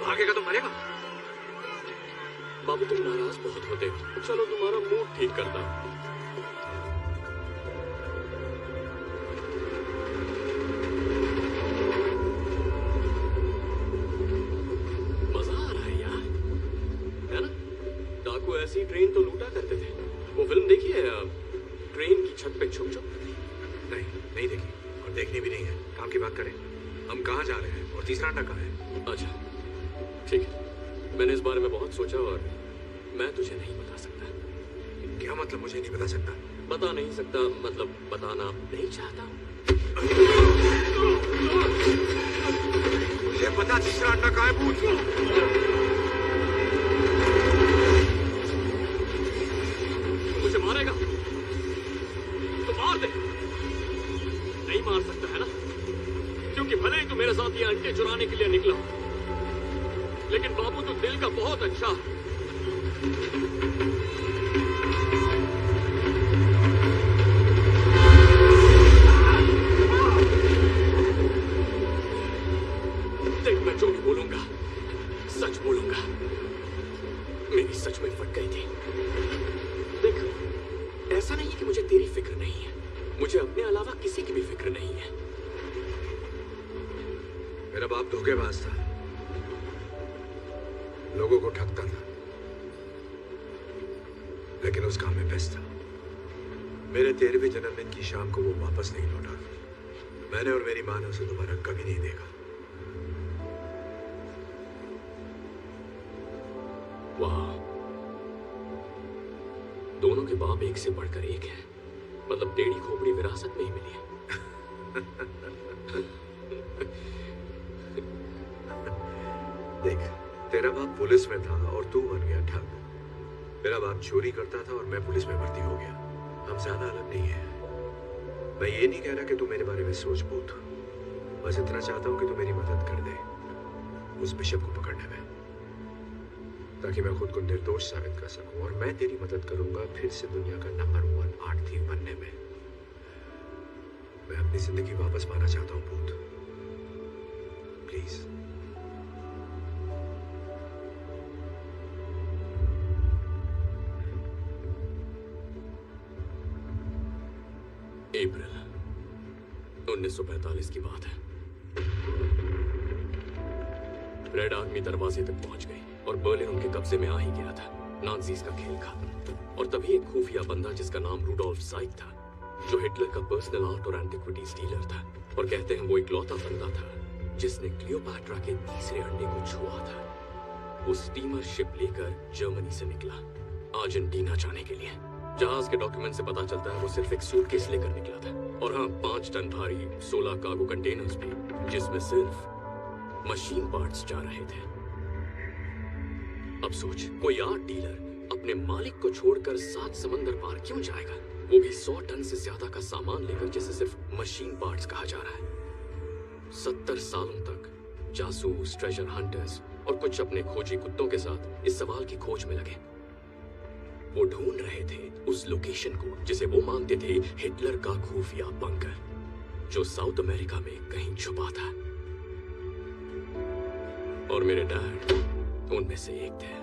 भागेगा तो मरेगा। बाबू तुम नाराज बहुत होते हो, चलो तुम्हारा मूड ठीक करता हूं। मजा आ रहा है यार, है ना? डाकू ऐसी ट्रेन तो लूटा करते थे। वो फिल्म देखी है ट्रेन की छत पे छुप छुप? नहीं देखी और देखनी भी नहीं है। काम की बात करें, हम कहाँ जा रहे हैं और तीसरा अंडा कहाँ है? अच्छा ठीक है, मैंने इस बारे में बहुत सोचा और मैं तुझे नहीं बता सकता। क्या मतलब मुझे नहीं बता सकता? बता नहीं सकता मतलब बताना नहीं चाहता। मुझे पता तीसरा अंडा कहाँ है। पूछ मुझे मारेगा तो मार दे। नहीं मार सकता है ना, क्योंकि भले ही तू मेरे साथ ये अंडे चुराने के लिए निकला, लेकिन बाबू तू दिल का बहुत अच्छा। देख मैं जो भी बोलूंगा सच बोलूंगा। मेरी सच में फट गई थी। देख ऐसा नहीं है कि मुझे तेरी फिक्र नहीं है, मुझे अपने अलावा किसी की भी फिक्र नहीं है। मेरा बाप धोखेबाज था, लोगों को ठगता था, लेकिन उस काम में बेस्ट था। मेरे 13वें जन्मदिन की शाम को वो वापस नहीं लौटा। मैंने और मेरी मां ने उसे दोबारा कभी नहीं देखा। वाह, दोनों के बाप एक से बढ़कर एक है। मतलब टेढ़ी खोपड़ी विरासत में ही मिली है। देख, तेरा बाप पुलिस में था और तू बन गया ठग। मेरा बाप चोरी करता था और मैं पुलिस में भर्ती हो गया। हम ज्यादा अलग नहीं है। मैं ये नहीं कह रहा कि तू मेरे बारे में सोच बूझ। बस इतना चाहता हूं कि तू मेरी मदद कर दे उस बिशप को पकड़ने में, ताकि मैं खुद को निर्दोष साबित कर सकूं। और मैं तेरी मदद करूंगा फिर से दुनिया का नंबर 1 आर्ट थीव बनने में। मैं अपनी जिंदगी वापस पाना चाहता हूं भूत, प्लीज। अप्रैल 1945 की बात है। रेड आर्मी दरवाजे तक पहुंच गई और बर्लिन उनके कब्जे में आ ही गया था। नाज़ीज़ का खेल खत्म। और तभी एक खुफिया बंदा जिसका नाम रूडोल्फ साइक था, जो हिटलर का पर्सनल आर्ट और एंटिक्विटीज डीलर था, और कहते हैं वो इकलौता बंदा था जिसने क्लियोपैट्रा के तीसरे अंडे को छुआ था। वो स्टीमर शिप लेकर जर्मनी से निकला अर्जेंटीना जाने के लिए। जहाज के डॉक्यूमेंट से पता चलता है वो सिर्फ एक सूटकेस लेकर निकला था, और हाँ 5 टन भारी 16 कार्गो कंटेनर्स भी, जिसमें सिर्फ मशीन पार्ट्स जा रहे थे। अब सोच, कोई आर्ट डीलर अपने मालिक को छोड़कर 7 समंदर पार क्यों जाएगा, वो भी 100 टन से ज्यादा का सामान लेकर जिसे सिर्फ मशीन पार्ट्स कहा जा रहा है। 70 सालों तक जासूस, ट्रेजर हंटर्स और कुछ अपने खोजी कुत्तों के साथ इस सवाल की खोज में लगे। वो ढूंढ रहे थे उस लोकेशन को जिसे वो मानते थे हिटलर का खुफिया बंकर, जो साउथ अमेरिका में कहीं छुपा था। और मेरे डैड उनमें से एक थे।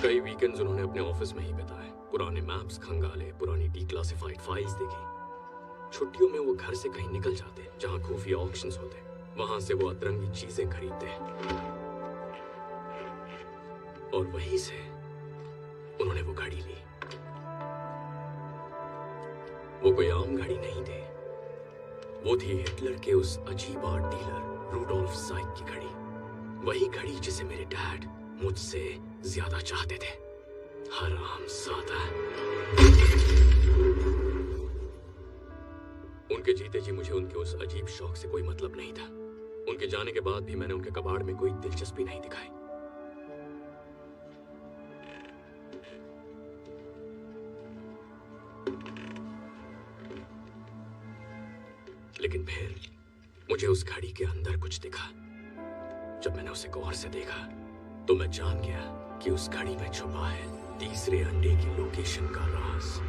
कई वीकेंड्स उन्होंने अपने ऑफिस में ही बिताए, पुराने मैप्स खंगाले, पुरानी डिक्लासिफाइड फाइल्स देखी। छुट्टियों में वो घर से कहीं निकल जाते जहां खुफिया ऑक्शंस होते, वहां से वो अतरंगी चीजें खरीदते, और वहीं से उन्होंने वो घड़ी ली। वो कोई आम घड़ी नहीं थी, वो थी हिटलर के उस अजीब आर्ट डीलर रूडोल्फ साइक की घड़ी। वही घड़ी जिसे मेरे डैड मुझसे ज्यादा चाहते थे। हरामजादा। उनके जीते जी मुझे उनके उस अजीब शौक से कोई मतलब नहीं था। उनके जाने के बाद भी मैंने उनके कबाड़ में कोई दिलचस्पी नहीं दिखाई। लेकिन फिर मुझे उस घड़ी के अंदर कुछ दिखा। जब मैंने उसे गौर से देखा तो मैं जान गया कि उस घड़ी में छुपा है तीसरे अंडे की लोकेशन का राज।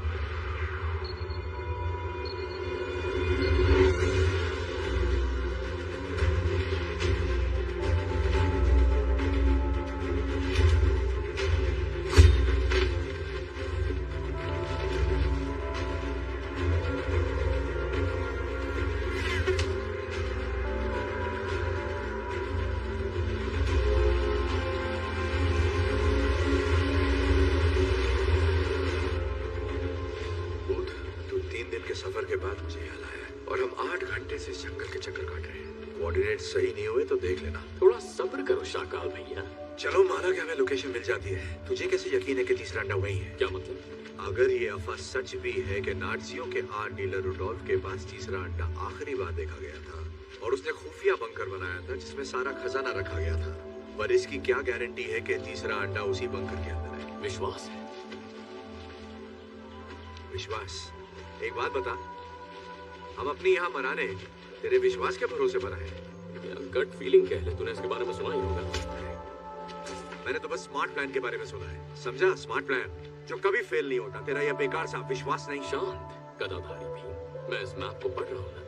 सफर के बाद मुझे यहाँ लाया है और हम 8 घंटे से जंगल के चक्कर काट रहे हैं। कोऑर्डिनेट सही नहीं हुए तो देख लेना। थोड़ा सब्र करो शाकाल भैया। चलो माना कि हमें लोकेशन मिल जाती है, तुझे कैसे यकीन है कि तीसरा अंडा वही है? क्या मतलब? अगर ये अफवाह सच भी है कि नाज़ियों के आर्ट डीलर रुडोल्फ के पास तीसरा अंडा आखिरी बार देखा गया था और उसने खुफिया बंकर बनाया था जिसमें सारा खजाना रखा गया था, पर इसकी क्या गारंटी है कि तीसरा अंडा उसी बंकर के अंदर है? विश्वास है। विश्वास? एक बात बता, हम अपनी यहाँ मराने तेरे विश्वास के भरोसे मराए? गट फीलिंग कह ले, तूने इसके बारे में सुना ही होगा। मैंने तो बस स्मार्ट प्लान के बारे में सुना है, समझा? स्मार्ट प्लान जो कभी फेल नहीं होता। तेरा यह बेकार सा विश्वास नहीं। शांत गदाधारी भी, मैं इस मैप को पढ़ रहा हूँ ना।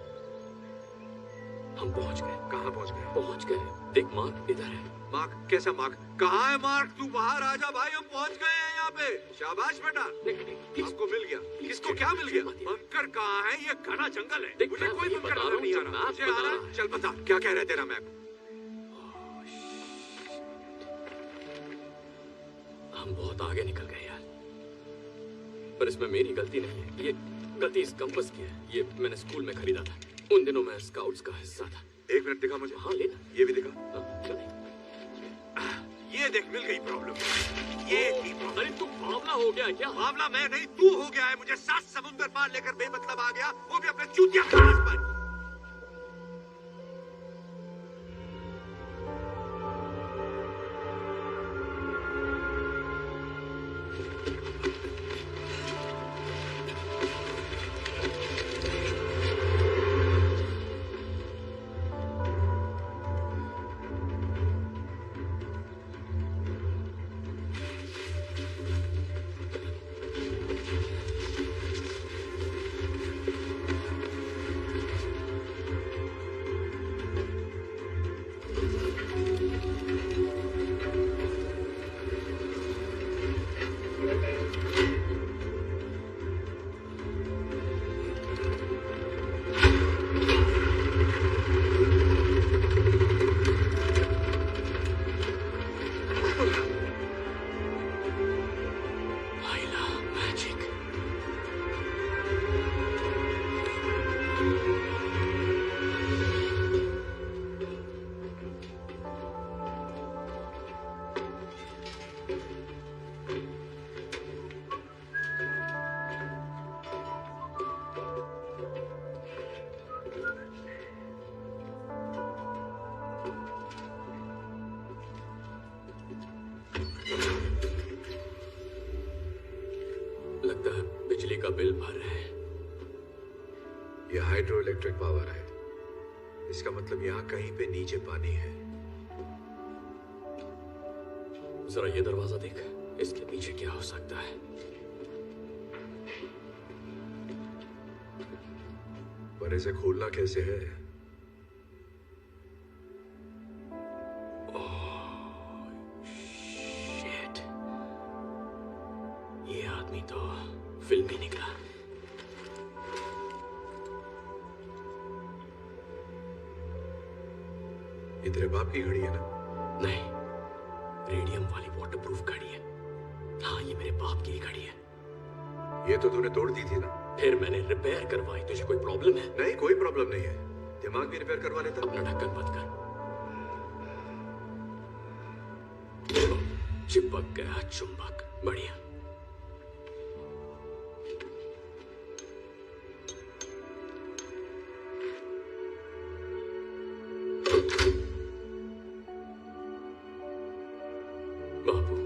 हम पहुंच गए। कहाँ पहुंच गए? पहुंच गए। देख मार्क इधर है। मार्क? कैसा मार्क? कहाँ है मार्क? तू बाहर आ जा भाई, हम पहुंच गए हैं यहाँ पे। शाबाश बेटा, किसको मिल गया? किसको क्या मिल गया? बंकर कहाँ है? ये घना जंगल है, मुझे कोई बंकर नजर नहीं आ रहा। मुझे आ रहा है। चल बता, क्या कह रहा है तेरा मैप? हम बहुत आगे निकल गए यार, पर इसमें मेरी गलती नहीं है। ये गलती इस कंपास की है। ये मैंने स्कूल में खरीदा था, उन दिनों मैं स्काउट्स का हिस्सा था। एक मिनट दिखा मुझे। हाँ लेना। ये भी दिखा। क्यों नहीं? ये देख, मिल गई प्रॉब्लम। ये थी प्रॉब्लम। अरे तू बावला हो गया क्या? बावला मैं नहीं, तू हो गया है। मुझे 7 समुंदर पार लेकर बेमतलब आ गया, वो भी अपने चूतिया क्लास पर। का बिल भर रहे हैं। ये हाइड्रो इलेक्ट्रिक पावर है, इसका मतलब यहाँ कहीं पे नीचे पानी है। जरा ये दरवाजा देख, इसके पीछे क्या हो सकता है? पर इसे खोलना कैसे है? शिट, ये आदमी तो फिल्म ही निकला। ये तेरे बाप की घड़ी है ना? नहीं, रेडियम वाली वाटरप्रूफ घड़ी है। हाँ, ये मेरे बाप की घड़ी है। ये तो तूने तोड़ दी थी ना? फिर मैंने रिपेयर करवाई। तुझे कोई प्रॉब्लम है? नहीं, कोई प्रॉब्लम नहीं है। दिमाग भी रिपेयर करवा लेता। अपना ढक्कन बंद कर। चिपक गया चुंबक। बढ़िया। बाबू,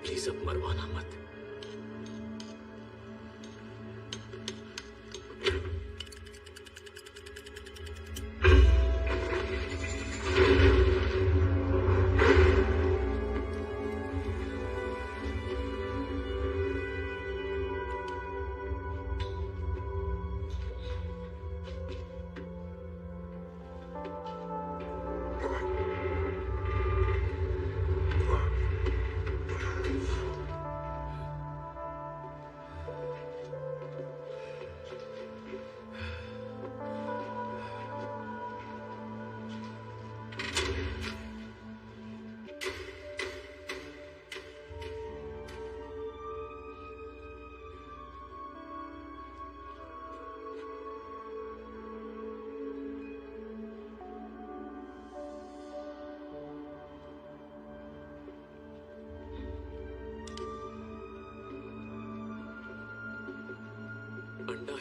प्लीज अब मरवाना मत।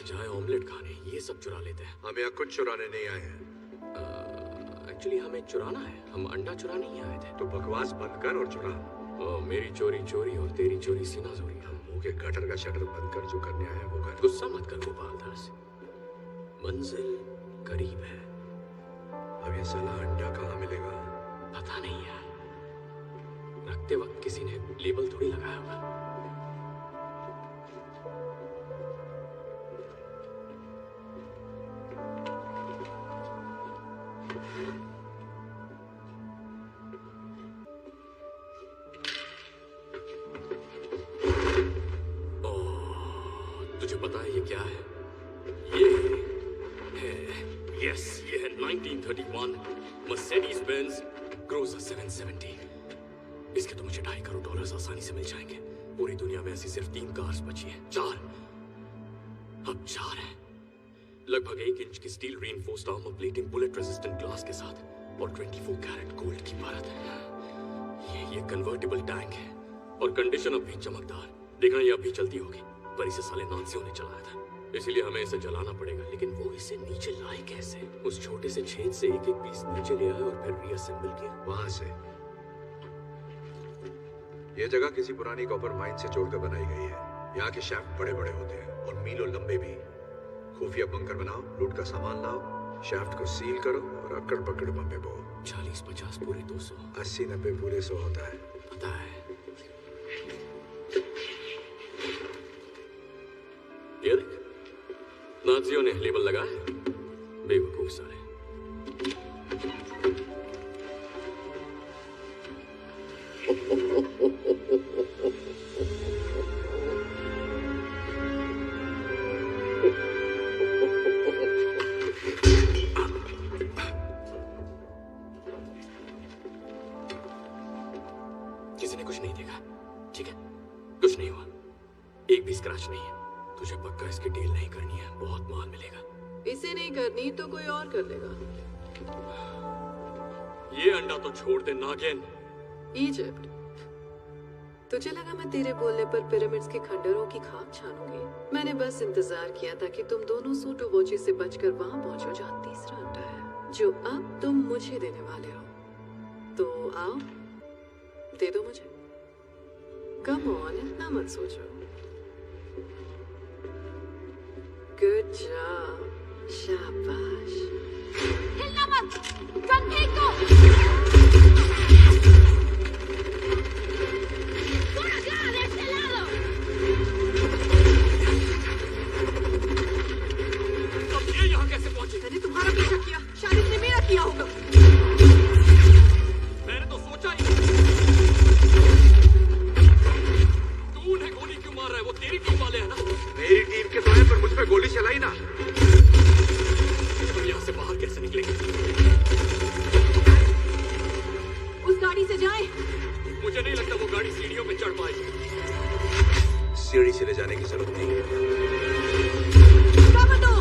बजाय ऑमलेट खाने ये सब चुरा लेते हैं। हम यहाँ कुछ चुराने नहीं आए हैं। एक्चुअली हमें चुराना है, हम अंडा चुराने ही आए थे। तो बकवास बंद कर और चुरा। मेरी चोरी चोरी और तेरी चोरी सीना चोरी। हम मुंह के गटर का शटर बंद कर, जो करने आए हैं वो कर। गुस्सा मत कर गोपाल दास, मंजिल करीब है। अब ये साला अंडा कहाँ मिलेगा? पता नहीं यार, रखते वक्त किसी ने लेबल थोड़ी लगाया होगा। तुझे पता है ये क्या है? ये है, यस, ये है 1931 मर्सिडीज बेंज क्रूजर 770। इसके तो मुझे $2.5 करोड़ आसानी से मिल जाएंगे। पूरी दुनिया में ऐसी सिर्फ 3 कार्स बची हैं। 4, अब 4 हैं। लगभग 1 इंच की steel reinforced armour plating, bullet resistant glass के साथ और 24 कैरेट गोल्ड की परत है। ये कन्वर्टेबल टैंक है और कंडीशन अब भी चमकदार। देखना ये अब भी चलती होगी, पर इसे साले नाज़ियों ने चलाया था, इसीलिए हमें इसे जलाना पड़ेगा। लेकिन वो इसे नीचे लाए कैसे? उस छोटे से छेद से एक एक पीस नीचे ले आए और फिर रीअसेंबल किया। वहां से ये जगह किसी पुरानी कॉपर माइन से जोड़कर बनाई गई है। यहाँ के शाफ्ट बड़े बड़े होते हैं और मीलों लंबे भी। खुफिया बंकर बनाओ, लूट का सामान लाओ, शाफ्ट को सील करो और अक्कड़ पकड़ बम पे बो। 40-50 पूरे 200, 80-90 पूरे 100 होता है। पता है। ये देख, नाज़ियों ने लेबल लगाया, बेवकूफ सारे। किसी ने कुछ नहीं देखा, ठीक है? कुछ नहीं हुआ, एक भी स्क्रैच नहीं है। तुझे पक्का इसकी डील नहीं करनी है, बहुत माल मिलेगा। इसे नहीं करनी तो कोई और कर लेगा। ये अंडा तो छोड़ दे नागिन। इजिप्ट, तुझे लगा मैं तेरे बोलने पर पिरामिड्स के खंडरों की खाक छानूंगी? मैंने बस इंतजार किया था कि तुम दोनों सूटो वॉची से बचकर वहां पहुंचो जहां तीसरा अंडा है, जो अब तुम मुझे देने वाले हो। तो आओ, दे दो मुझे। कम ऑन, इतना मत सोचो। गुड जॉब, शाबाश। हिलना मत, गन फेंक दो। अब ये यहाँ कैसे पहुंचे? मैंने तुम्हारा पीछा किया, शायद इसने मेरा किया होगा। मैंने तो सोचा ही। तू उन्हें गोली क्यों मार रहा है? वो तेरी टीम वाले हैं ना? मेरी टीम के तो है, पर मुझ पे गोली चलाई ना। तुम यहाँ से बाहर कैसे निकलेंगे? उस गाड़ी से जाएं। मुझे नहीं लगता वो गाड़ी सीढ़ियों पे चढ़ पाएगी। सीढ़ी से ले जाने की जरूरत नहीं है। कवर दो।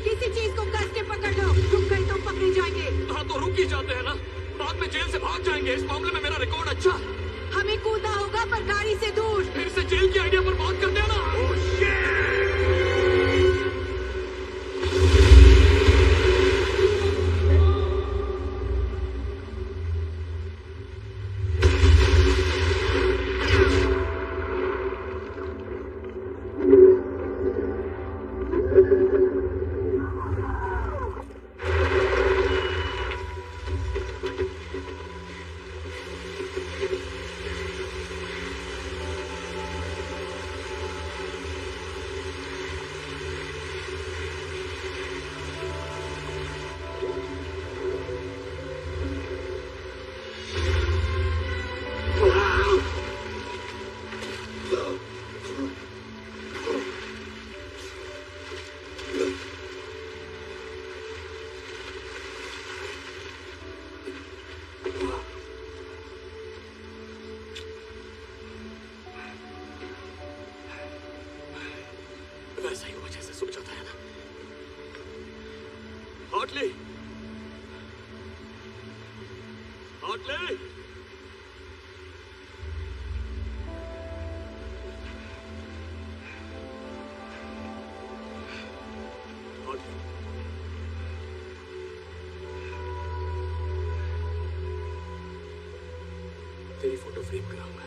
किसी चीज को कस के पकड़ लो, रुक गए तो पकड़े जाएंगे। हाँ तो रुक ही जाते हैं ना, बाद में जेल से भाग जाएंगे। इस मामले में मेरा रिकॉर्ड अच्छा है। हमें कूदना होगा पर गाड़ी से दूर। फिर से जेल की आइडिया पर बात करते हैं ना। वैसा ही हुआ जैसे सोचा था ना। हार्टली, हार्टली, तेरी फोटो फ्रेम कराऊंगा।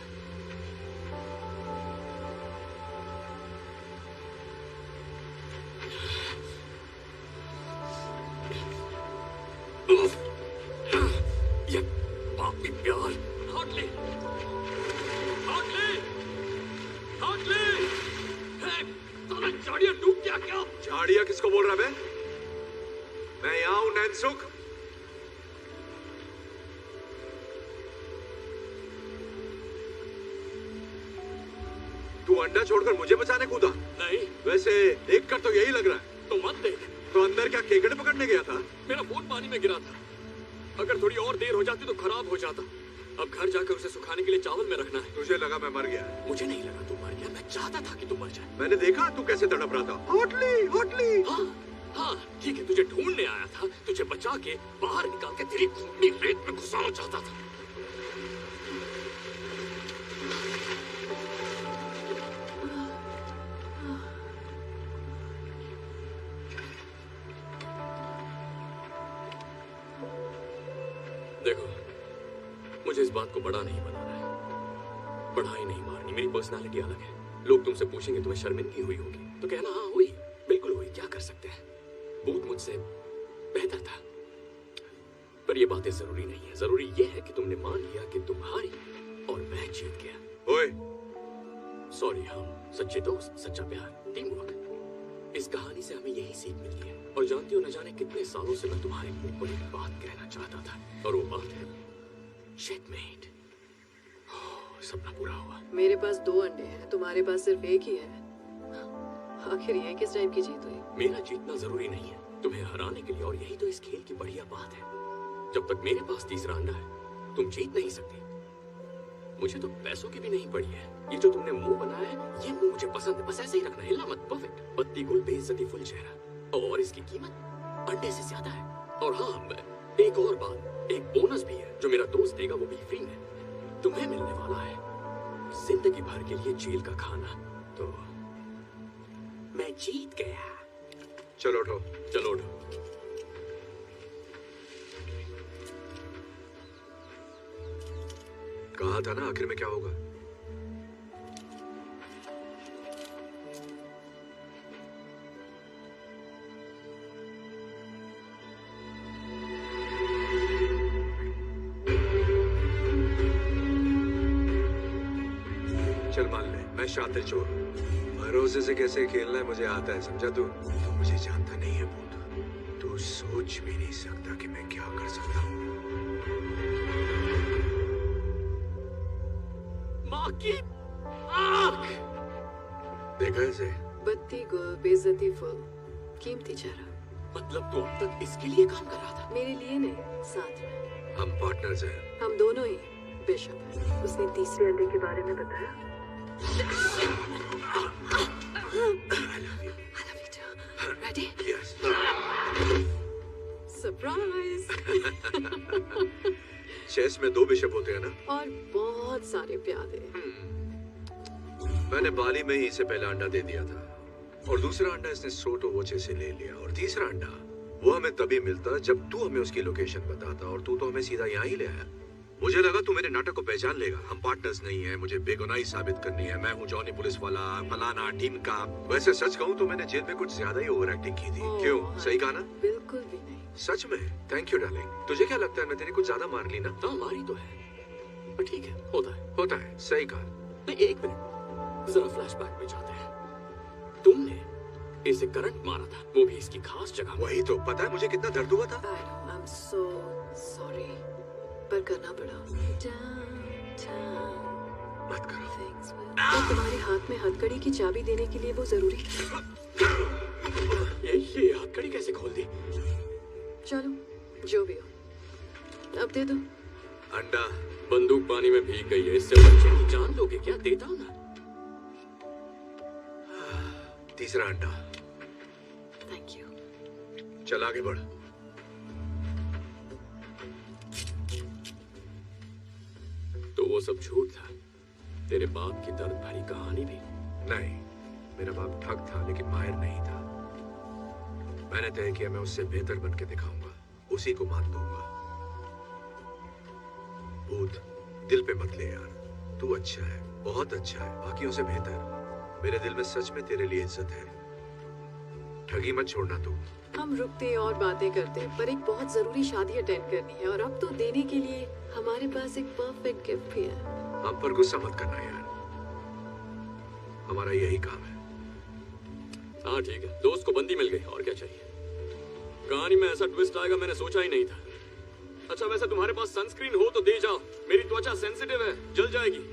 ये पापी प्यार। हार्टली, हार्टली, हार्टली, साला झाड़ियां डूब गया क्या? झाड़िया किसको बोल रहा है? मैं यहाँ हूँ नैनसुख। तू अंडा छोड़कर मुझे बचाने कूदा? नहीं। वैसे देखकर तो यही लग रहा है। तो मत देख। तो अंदर क्या केकड़े पकड़ने गया था? मेरा फोन पानी में गिरा था। अगर थोड़ी और देर हो जाती तो खराब हो जाता। अब घर जाकर उसे सुखाने के लिए चावल में रखना है। तुझे लगा मैं मर गया? मुझे नहीं लगा तू मर गया, मैं चाहता था कि तू मर जाए। मैंने देखा तू कैसे तड़प रहा था। Hotly, hotly. हाँ हाँ ठीक है, तुझे ढूंढने आया था, तुझे बचा के बाहर निकाल के तेरी खूनी रेत में घुसाना चाहता था। देखो, मुझे इस बात को बड़ा नहीं बनाना है, बढ़ाई नहीं मारनी। मेरी पर्सनालिटी अलग है। लोग तुमसे पूछेंगे तुम्हें शर्मिंदगी हुई होगी तो कहना हाँ हुई, बिल्कुल हुई, क्या कर सकते हैं। बूथ मुझसे बेहतर था, पर ये बातें जरूरी नहीं है। जरूरी ये है कि तुमने मान लिया कि तुम हारी और मैं जीत गया। ओए, सॉरी, हम सच्चे दोस्त, सच्चा प्यार, टीम वर्क। इस कहानी से हमें यही सीख मिलती है। और जानती हो, न जाने कितने सालों से मैं तुम्हारे मुंह पर एक बात कहना चाहता था, और वो बात है चेकमेट। सपना पूरा हुआ। मेरे पास 2 अंडे हैं, तुम्हारे पास सिर्फ एक ही है। आखिर ये किस टाइप की जीत हुई? मेरा जीतना जरूरी नहीं है तुम्हें हराने के लिए, और यही तो इस खेल की बढ़िया बात है। जब तक मेरे पास तीसरा अंडा है तुम जीत नहीं सकती। मुझे तो पैसों की भी नहीं पड़ी है। ये जो तुमने मुंह बनाया है, ये मुंह मुझे पसंद है। बस ऐसे ही रखना, हिलना मत। परफेक्ट। पत्ती गुल, बेइज्जती फुल चेहरा, और इसकी कीमत अंडे से ज्यादा है। और हाँ, एक और बात, एक बोनस भी है जो मेरा दोस्त देगा, वो भी फ्री में। तुम्हें मिलने वाला है जिंदगी भर के लिए जेल का खाना। तो मैं जीत गया। चलो उठो। चलो उठो। कहा था ना आखिर में क्या होगा। चल मान ले, मैं शातिर चोर हूँ। भरोसे से कैसे खेलना है मुझे आता है, समझा तू? तो मुझे जानता नहीं है भूत। तू सोच भी नहीं सकता कि मैं क्या कर सकता हूँ। माँ की आँख। देखा इसे? बत्ती गुल, बेइज्जती फुल, कीमती चेहरा। मतलब तू अब तक इसके लिए काम कर रहा था? मेरे लिए नहीं, साथ में। हम पार्टनर्स हैं। हम दोनों ही बेशक। उसने तीसरे अंडे के बारे में बताया। I love you too. Ready? Yes. Surprise. Chess में 2 बिशप होते हैं ना? और बहुत सारे प्यादे। मैंने बाली में ही इसे पहला अंडा दे दिया था और दूसरा अंडा इसने सोटो वोचे से ले लिया और तीसरा अंडा वो हमें तभी मिलता जब तू हमें उसकी लोकेशन बताता और तू तो हमें सीधा यहाँ ही ले आया। मुझे लगा तू मेरे नाटक को पहचान लेगा। हम पार्टनर्स नहीं है, मुझे बेगुनाही साबित करनी है, मैं हूँ जॉनी पुलिस वाला, फलाना टीम का। वैसे सच कहूँ तो मैंने जेल में कुछ ज्यादा ही ओवर एक्टिंग की थी। क्यों, सही कहा ना? बिल्कुल भी नहीं। सच में? Thank you darling. तुझे क्या लगता है मैं तेरी कुछ ज्यादा मार ली ना? हाँ मारी तो है, पर ठीक है, होता है। सही कहा। नहीं, एक मिनट, जरा फ्लैशबैक में जाते हैं। तुमने इसे करंट मारा था, वो भी इसकी खास जगह। वही तो, पता है मुझे कितना दर्द हुआ था? I'm so sorry, पर करना पड़ा। मत करो। तो तुम्हारे हाथ में हथकड़ी की चाबी देने के लिए वो जरूरी था। ये हथकड़ी कैसे खोल दी? चलो जो भी हो, अब दे दो। अंडा। बंदूक पानी में भीग गई है, इससे बच्चे की जान लोगे क्या? देता हूं ना। तीसरा अंडा। Thank you. चल आगे बढ़। तो वो सब झूठ था? तेरे बाप की दर्द भरी कहानी भी? नहीं, मेरा बाप ठग था लेकिन माहिर नहीं था। मैंने तय किया मैं उससे बेहतर बन के दिखाऊंगा, उसी को मान दूंगा। भूत, दिल पे मत ले यार। तू अच्छा है, बहुत अच्छा है, बाकियों से बेहतर। मेरे दिल में सच में तेरे लिए इज्जत है। ठगी मत छोड़ना तू। हम रुकते और बातें करते, पर एक बहुत जरूरी शादी अटेंड करनी है और अब तो देने के लिए हमारे पास एक परफेक्ट गिफ्ट भी है। हम पर गुस्सा मत करना यार, हमारा यही काम है। हाँ ठीक है, दोस्त को बंदी मिल गई, और क्या चाहिए? कहानी में ऐसा ट्विस्ट आएगा मैंने सोचा ही नहीं था। अच्छा वैसे तुम्हारे पास सनस्क्रीन हो तो दे जाओ, मेरी त्वचा सेंसिटिव है, जल जाएगी।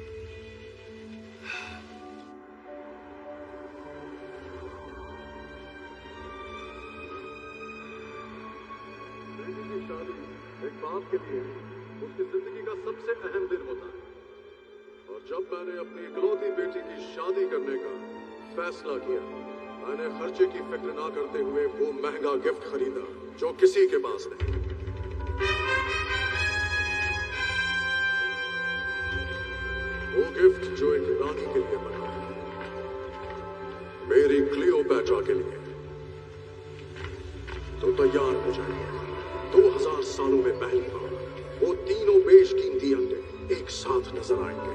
एक बाप के लिए उसकी जिंदगी का सबसे अहम दिन होता है और जब मैंने अपनी इकलौती बेटी की शादी करने का फैसला किया, मैंने खर्चे की फिक्र ना करते हुए वो महंगा गिफ्ट खरीदा जो किसी के पास नहीं। वो गिफ्ट जो एक रानी के लिए बना, मेरी क्लियोपैट्रा के लिए। तो तैयार हो जाइए, 2000 सालों में पहली बार वो तीनों बेशकीमती अंडे एक साथ नजर आएंगे।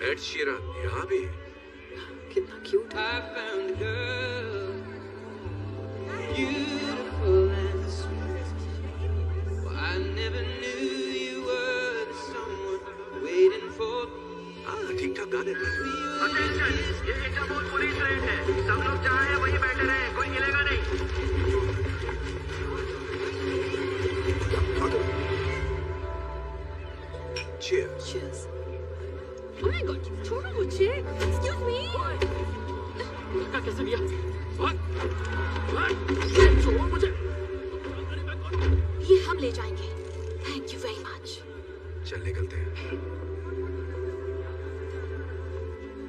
एड शीरन यहाँ भी? कितना क्यूट है। ठीक ठाक गाने थे। ये इंटरपोल पुलिस रेड है, सब लोग जहाँ हैं वहीं बैठे रहे, कोई हिलेगा नहीं। Cheers. Cheers. Oh my God, छोड़ो मुझे। Excuse me. धक्का कैसे दिया? छोड़ो मुझे। ये हम ले जाएंगे। Thank you very much. चल निकलते हैं।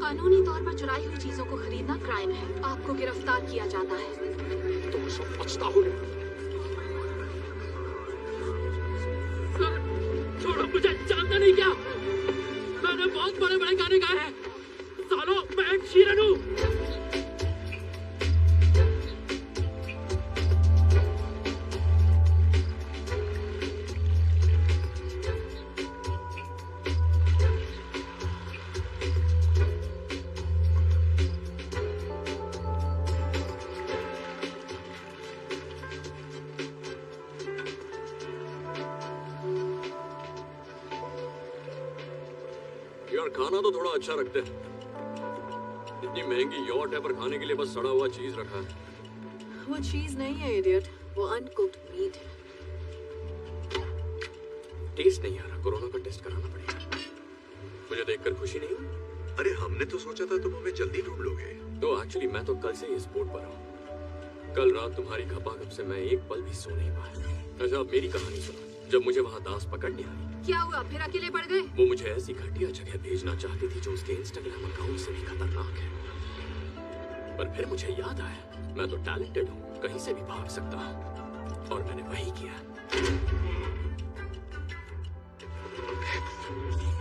कानूनी तौर पर चुराई हुई चीजों को खरीदना क्राइम है, आपको गिरफ्तार किया जाता है। तुम सब बचता हो। छोड़ो मुझे, जानता नहीं क्या? मैंने बहुत बड़े बड़े गाने गाए हैं। सालो, मैं एक शीरन हूँ। यार खाना तो थोड़ा अच्छा रखते हैं। इतनी महंगी यॉट है पर खाने के लिए बस सड़ा हुआ चीज रखा है। वो चीज नहीं है इडियट, वो अनकुक्ड मीट है। टेस्ट नहीं आ रहा, कोरोना का टेस्ट कराना पड़ेगा। मुझे देखकर खुशी नहीं हुई? अरे हमने तो सोचा था तुम हमें जल्दी ढूंढ लोगे। तो एक्चुअली मैं तो कल से इस बोर्ड पर हूँ। कल रात तुम्हारी खपाखप से मैं एक पल भी सो नहीं पाया। अच्छा अब मेरी कहानी सुनो। जब मुझे वहाँ दास पकड़ने आई, क्या हुआ, फिर अकेले पड़ गए? वो मुझे ऐसी घटिया जगह भेजना चाहती थी जो उसके इंस्टाग्राम अकाउंट से भी खतरनाक है। पर फिर मुझे याद आया मैं तो टैलेंटेड हूँ, कहीं से भी भाग सकता हूँ, और मैंने वही किया।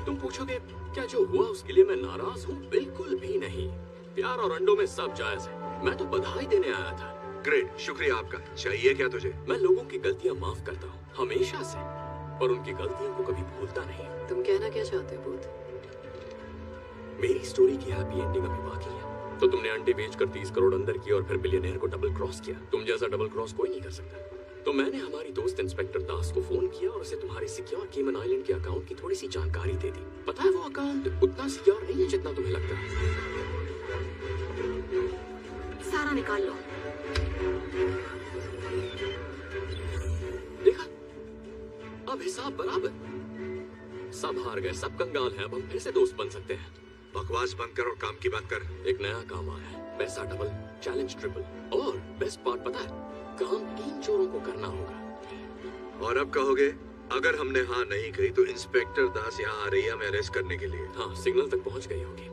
तुम पूछोगे क्या जो हुआ उसके लिए मैं नाराज हूँ? बिल्कुल भी नहीं। प्यार और अंडों में सब जायज है। मैं तो बधाई देने आया था। ग्रेट, शुक्रिया आपका। चाहिए क्या तुझे? मैं लोगों की गलतियाँ माफ करता हूँ हमेशा से, पर उनकी गलतियों को कभी भूलता नहीं। तुम कहना क्या चाहते हो भूत? मेरी स्टोरी की हैप्पी एंडिंग अभी बाकी है। तो तुमने अंडे बेचकर 30 करोड़ अंदर किया और फिर बिलियनियर को डबल क्रॉस किया। तुम जैसा डबल क्रॉस कोई नहीं कर सकता। तो मैंने हमारी दोस्त इंस्पेक्टर दास को फोन किया और उसे तुम्हारे सिक्योर केमन आइलैंड के अकाउंट की थोड़ी सी जानकारी दे दी। पता है वो अकाउंट उतना सिक्योर नहीं है जितना तुम्हें लगता है। सारा निकाल लो। देखा, अब हिसाब बराबर। सब हार गए, सब कंगाल हैं। अब हम फिर से दोस्त बन सकते हैं। बकवास बंद कर और काम की बात कर। एक नया काम आया है, पैसा डबल, चैलेंज ट्रिपल, और बेस्ट पार्ट पता है, काम 3 चोरों को करना होगा। और अब कहोगे अगर हमने हाँ नहीं कही तो इंस्पेक्टर दास यहाँ आ रही है हमें अरेस्ट करने के लिए। हाँ, सिग्नल तक पहुँच गई होगी।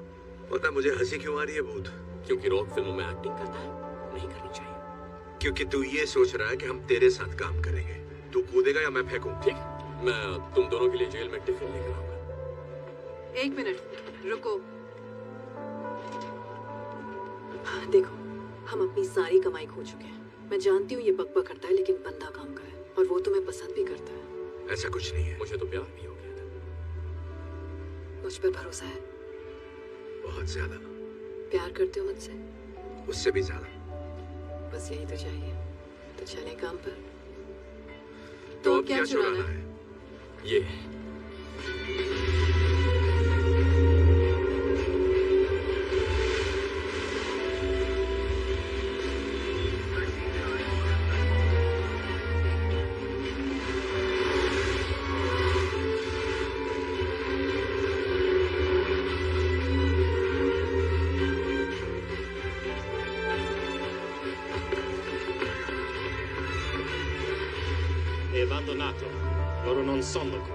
पता मुझे हंसी क्यों आ रही है भूत? क्योंकि रॉक फिल्मों में एक्टिंग करता है, नहीं करनी चाहिए। क्योंकि तू ये सोच रहा है कि हम तेरे साथ काम करेंगे। तू कूदेगा या मैं फेंकूं? ठीक, मैं तुम दोनों के लिए जेल में टिफिन लेकर आऊंगा। 1 मिनट रुको। देखो, हम अपनी सारी कमाई खो चुके हैं। मैं जानती हूँ ये बकबक करता है, लेकिन बंदा काम का है और वो तुम्हें पसंद भी करता है। ऐसा कुछ नहीं है। मुझे तो प्यार भी हो गया था। मुझ पर भरोसा है? बहुत ज्यादा। प्यार करते हो मुझसे? उससे भी ज्यादा। बस यही तो चाहिए। तो चलें काम पर। तो अब क्या चुराना है? ये È abbandonato. Loro non sono qui.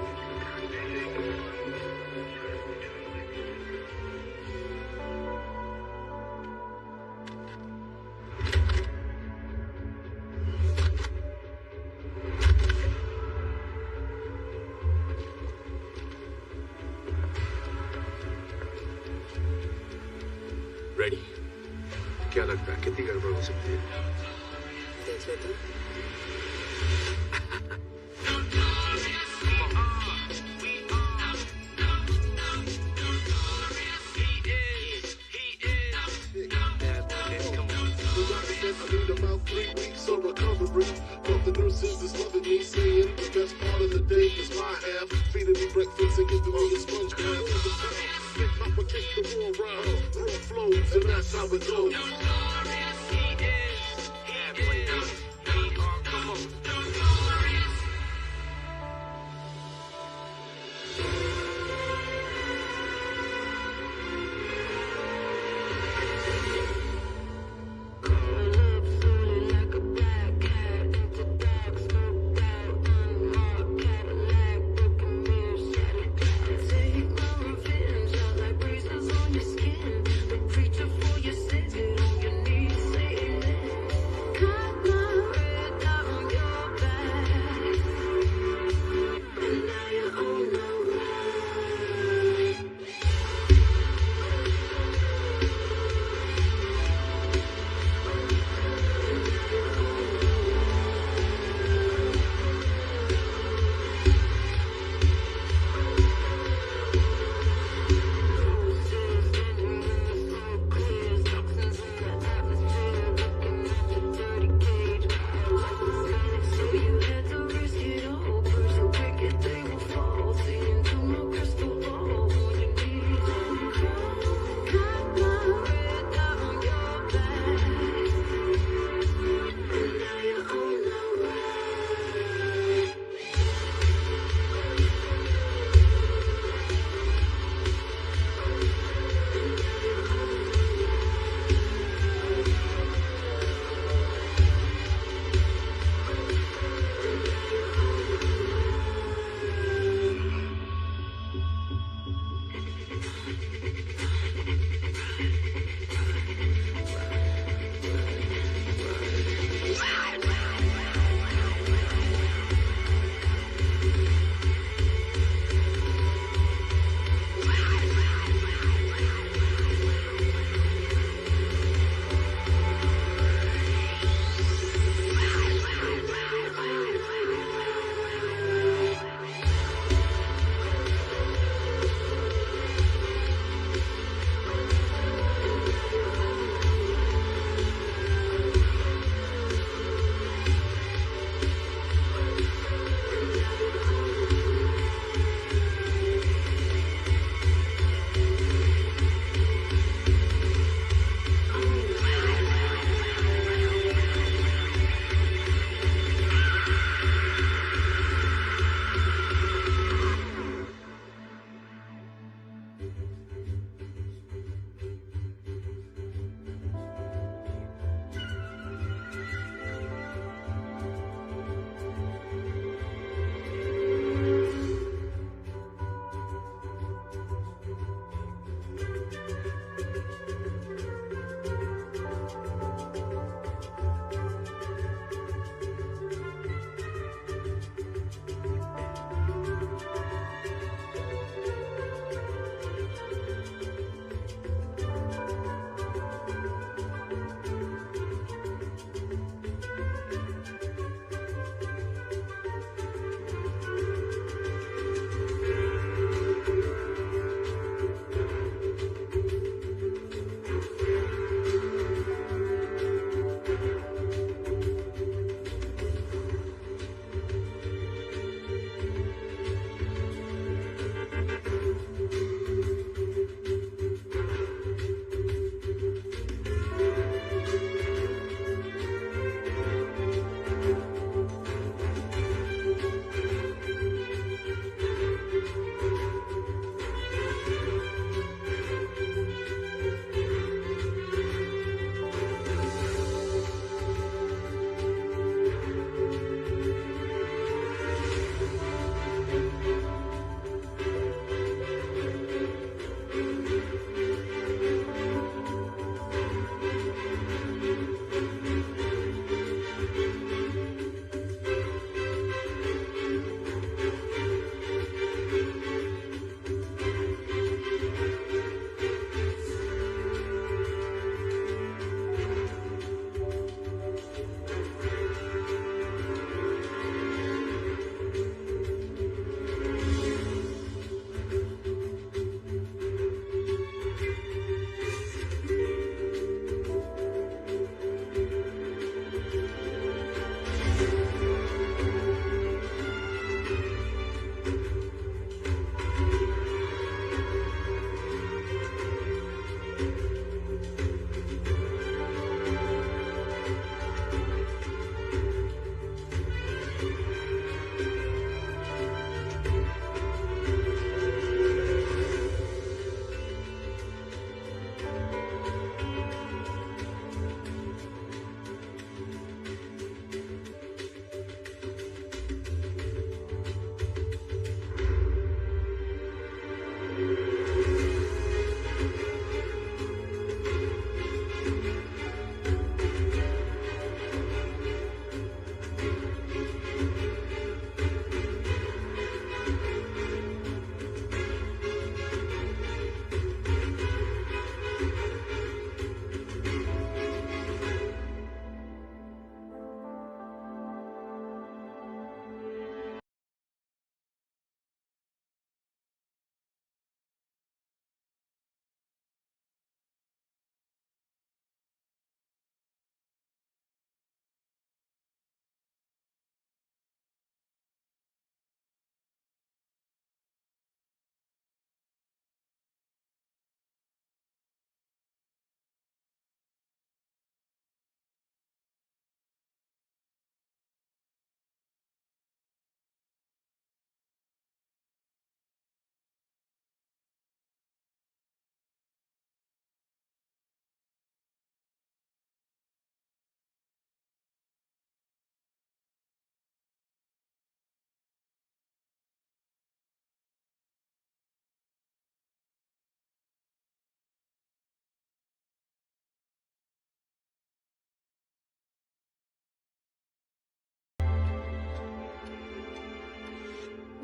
Ready? क्या लगता है कितनी गड़बड़ हो सकती है? देख लेते हैं। About 3 weeks of recovery from the nurses that's loving me, saying the best part of the day is my half, feeding me breakfast and giving me a sponge bath. Spit up against the wall round, raw flows, and that's how it goes. Preacher for your sins, it on your knees.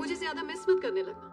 मुझे ज्यादा miss मत करने लगना।